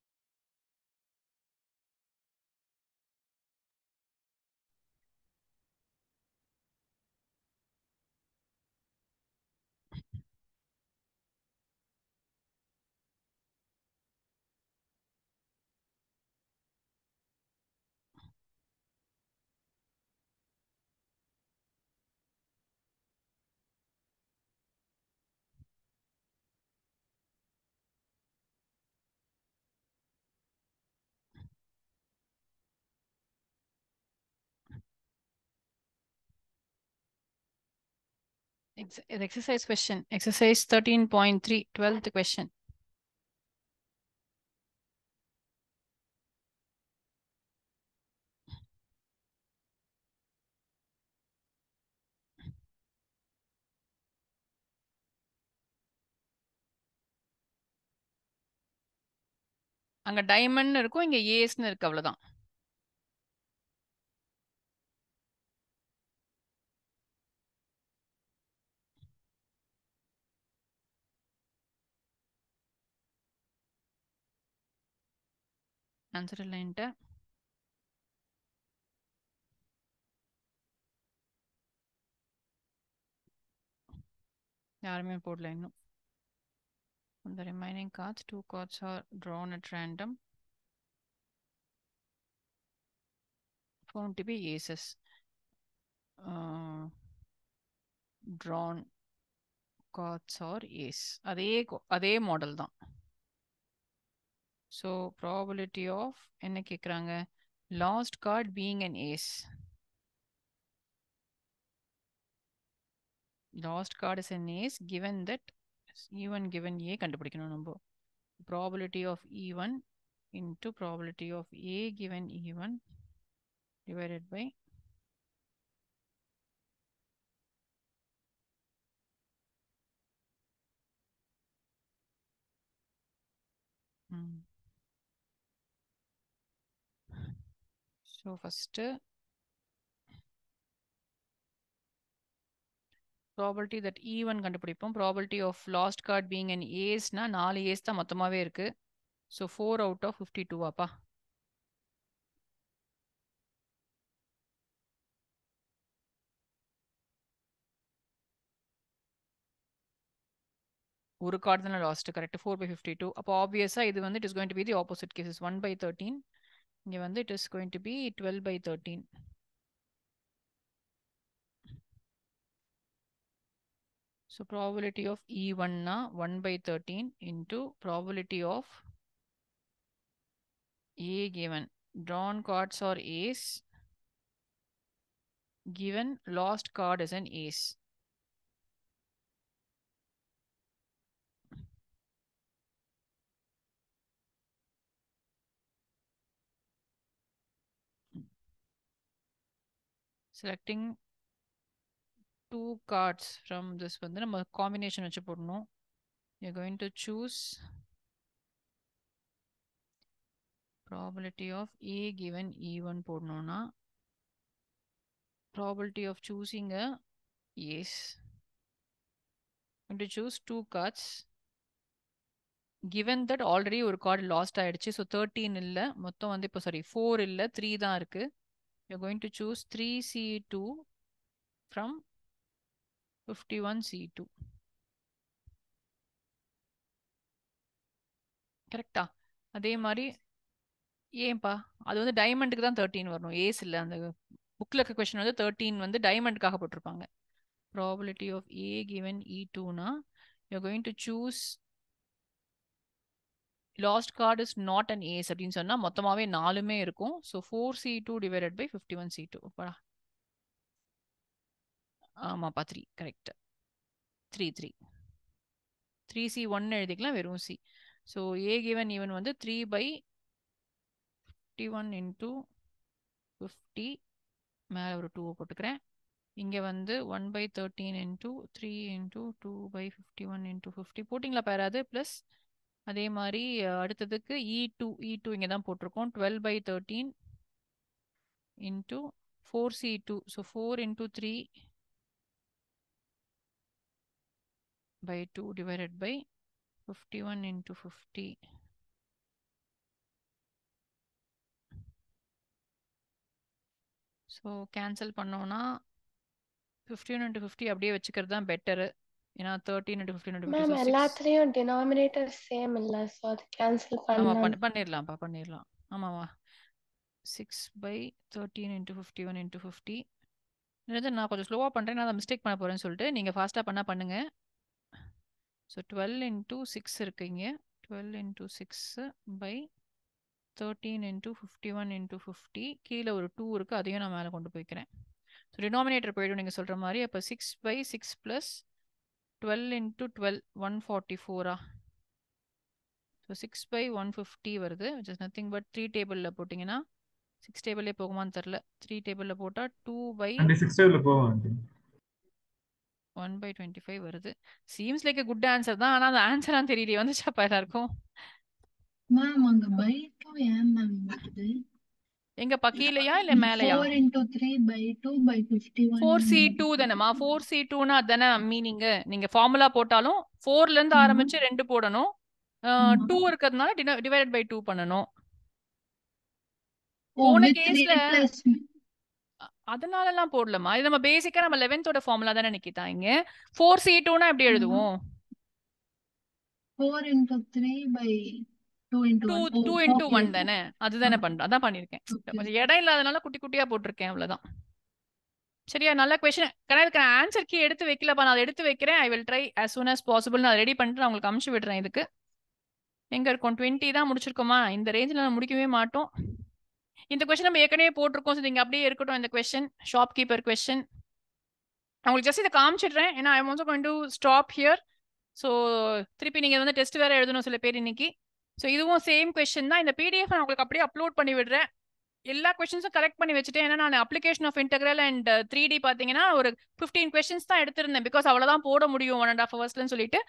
exercise question exercise 13.3 12th question அங்க டைமண்ட் இருக்கும் இங்க ஏஸ்னு இருக்கு அவ்வளவுதான் ஆன்சர் இல்லைன்ட்டு யாருமே போடல இன்னும் the remaining cards 2 cards are drawn at random found to be aces drawn cards are ace அதே மாடல் தான் so probability of என்ன கேக்குறாங்க lost card being an ace lost card is an ace given that E1 given A கண்டுபிடிக்கணும் நம்ம probability of E1 into probability of A given E1 divided by so first probability that E1 கண்டுபிடிப்போம் probability of lost card being an ace னா 4 ace தான் மொத்தமாவே இருக்கு so 4 out of 52 அப்பா ஒரு card தானே லாஸ்ட் கரெக்ட் 4/52 அப்போ ஆப்வியஸா இது வந்து it is going to be the opposite cases 1/13 இங்க வந்து it is going to be 12/13 so probability of E1 na 1/13 into probability of A given drawn cards are ace given lost card is an ace. Selecting 2 cards from this வந்து நம்ம combination வச்சு போடணும். You're going to choose probability of A given E1 போடணும்னா probability of choosing a ace. Going to choose 2 cards. Given that already ஒரு card lost ஆயிடுச்சு. So 13 இல்ல. மொத்தம் வந்து இப்போ 4 இல்ல 3 தான் இருக்கு. You're going to choose 3C2 from 51C2. கரெக்டா? அதே மாதிரி ஏன்பா அது வந்து டைமண்டுக்கு தான் 13 வரணும், ஏஸ் இல்லை. அந்த புக்கில் இருக்க கொஸ்டின் வந்து 13 வந்து டைமண்டுக்காக போட்டிருப்பாங்க. ப்ராபபிலிட்டி ஆஃப் ஏ கிவன் E2னா you going to choose last card is not an ace அப்படின்னு சொன்னால் மொத்தமாகவே 4மே இருக்கும். So 4C2 divided by 51C2. ஆமாப்பா 3 கரெக்ட். 3 3C1 எழுதிக்கலாம், வெறும் C. So A given even வந்து 3/51 into 50 மேலே ஒரு 2 போட்டுக்கிறேன். இங்கே வந்து 1/13 into 3 into 2/51 into 50 போட்டிங்களா பேராது ப்ளஸ் அதே மாதிரி அடுத்ததுக்கு E2 இங்கே தான் போட்டிருக்கோம். 12/13 into 4C2. So 4 into 3/2 divided by 51 into 50. So cancel பண்ணோன்னா 15 into 50 அப்படியே வச்சுக்கிறது தான் பெட்டரு. ஏன்னா 13 into 15 into 50. மேம் எல்லாத்துலயும் டினாமினேட்டர் சேம் இல்ல, சோ அது கேன்சல் பண்ணலாம். பண்ணிடலாம்ப்பா, பண்ணிடலாம். ஆமாவா 6/13 into 51 into 50. நான் கொஞ்சம் ஸ்லோவாக பண்ணுறேன், நான் அதை மிஸ்டேக் பண்ண போகிறேன்னு சொல்லிட்டு நீங்கள் ஃபாஸ்ட்டாக பண்ணுங்க. ஸோ 12 into 6 இருக்குங்க. 12 into 6/13 into 51 into 50. கீழே ஒரு 2 இருக்குது, அதையும் நான் மேலே கொண்டு போய்க்கிறேன். ஸோ டினாமினேட்டர் போய்டும் நீங்கள் சொல்கிற மாதிரி. அப்போ 6/6 ப்ளஸ் 12 into 12 144. ஸோ 6/150 வருது, which is nothing but 3 டேபிளில் போட்டிங்கன்னா 6 டேபிளே போகுமான்னு தெரில. 3 டேபிளில் போட்டால் 2/1/25 வருது. Seems like a good answer தான், ஆனால் அந்த ஆன்சரான்னு தெரியலையே. வந்துச்சாப்பா எல்லாருக்கும்? மேம் அங்க பை 2 ஏன் மேம் வருது? எங்க பக்கீலையா இல்ல மேலையா? 4 into 3/2/51. 4C2 தானேமா? 4C2னா அதானே மீனிங். நீங்க ஃபார்முலா போட்டாலும் 4ல இருந்து ஆரம்பிச்சு 2 போடணும். 2 இருக்கிறதுனால டிவைடட் பை 2 பண்ணணும். போன கேஸ்ல அதனாலலாம் போடலமா. இது நம்ம பேசிக்கா நம்ம 11th ஃபார்முலா தானே நிக்கிதா. இங்க 4C2னா எப்படி எழுதுவோம்? 4 into 3/2 into 2 into 1 தானே, அதுதானே பண்றேன். அதான் பண்ணிருக்கேன். கொஞ்சம் இடம் இல்லாதனால குட்டி குட்டியா போட்டிருக்கேன், அவ்வளவுதான். சரியா? நல்ல கொஸ்டின். கரெக்ட். ஆன்சர் கீ எடுத்து வைக்கலப்பா, நான் அதை எடுத்து வைக்கிறேன். ஐ will try as soon as possible. நான் ரெடி பண்ணிட்டு நான் உங்களுக்கு அனுப்பிச்சு விடுறேன். இதுக்கு எங்க இருக்கும்? 20 தான் முடிச்சிருக்கோமா? இந்த ரேஞ்சில் நான் முடிக்கவே மாட்டோம். இந்த கொஸ்டின் நம்ம ஏற்கனவே போட்டிருக்கோம். நீங்க அப்படியே இருக்கட்டும். இந்த கொஸ்டின் ஷாப் கீப்பர் கொஸ்டின் உங்களுக்கு ஜஸ்ட் இதை காமிச்சிடுறேன். ஏன்னா I also going to stop here. So திருப்பி நீங்கள் வந்து டெஸ்ட் வேறு எழுதணும் சில பேர் இன்னைக்கு. ஸோ இதுவும் சேம் கொஸ்டின் தான். இந்த பிடிஎஃப் நான் உங்களுக்கு அப்படியே அப்லோட் பண்ணி விடுறேன். எல்லா கொஸ்டின்ஸும் கரெக்ட் பண்ணி வச்சுட்டேன். ஏன்னா நான் application of integral and 3D பார்த்தீங்கன்னா ஒரு 15 கொஸ்டின்ஸ் தான் எடுத்திருந்தேன். பிகாஸ் அவ்வளோதான் போட முடியும் 1.5 ஹவர்ஸ்லன்னு சொல்லிட்டு.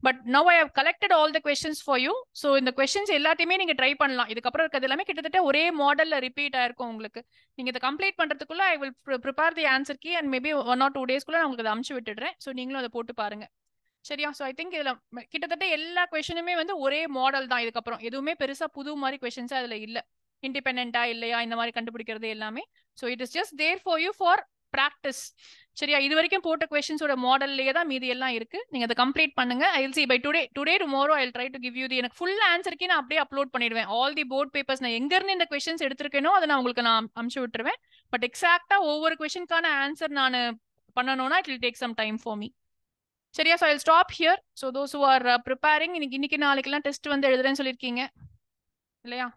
But now I have collected all the questions for you. So இந்த கொஸ்டின்ஸ் எல்லாத்தையுமே நீங்கள் ட்ரை பண்ணலாம். இதுக்கப்புறம் இருக்கிறது எல்லாமே கிட்டத்தட்ட ஒரே மாடலில் ரிப்பீட் ஆயிருக்கும் உங்களுக்கு. நீங்கள் இதை கம்ப்ளீட் பண்ணுறதுக்குள்ள I will prepare the answer key and maybe 1 or 2 டேஸ்க்குள்ள நான் உங்களுக்கு அதை அனுப்பிச்சு விட்டுடுறேன். ஸோ நீங்களும் அதை போட்டு பாருங்க. சரியா? ஸோ ஐ திங்க் இதில் கிட்டத்தட்ட எல்லா கொஸ்டினுமே வந்து ஒரே மாடல் தான். இதுக்கப்புறம் எதுவுமே பெருசாக புது மாதிரி கொஸ்டின்ஸாக அதில் இல்லை. இண்டிபெண்டா இல்லையா இந்த மாதிரி கண்டுபிடிக்கிறது எல்லாமே. So it is just there for you for practice. சரியா? இது வரைக்கும் போட்ட கொஸ்டின்ஸோட மாடல்லையே தான் மீதி எல்லாம் இருக்கு. நீங்க அதை கம்ப்ளீட் பண்ணுங்க. I will see by today tomorrow I will try to give you the எனக்கு ஃபுல் ஆன்சருக்கு நான் அப்படியே அப்லோட் பண்ணிடுவேன். ஆல் தி போர்ட் பேப்பர்ஸ் நான் எங்க இருந்து இந்த கொஸ்டின்ஸ் எடுத்திருக்கேனோ அதை நான் உங்களுக்கு நான் அனுப்பிச்சு விட்டுருவேன். பட் எக்ஸாக்டா ஒவ்வொரு கொஸ்டினுக்கான ஆன்சர் நான் பண்ணணும்னா it will take some time for me. சரியா? So I will stop here. So those who are preparing இன்னைக்கு நாளைக்கெல்லாம் டெஸ்ட் வந்து எழுதுறேன்னு சொல்லியிருக்கீங்க இல்லையா?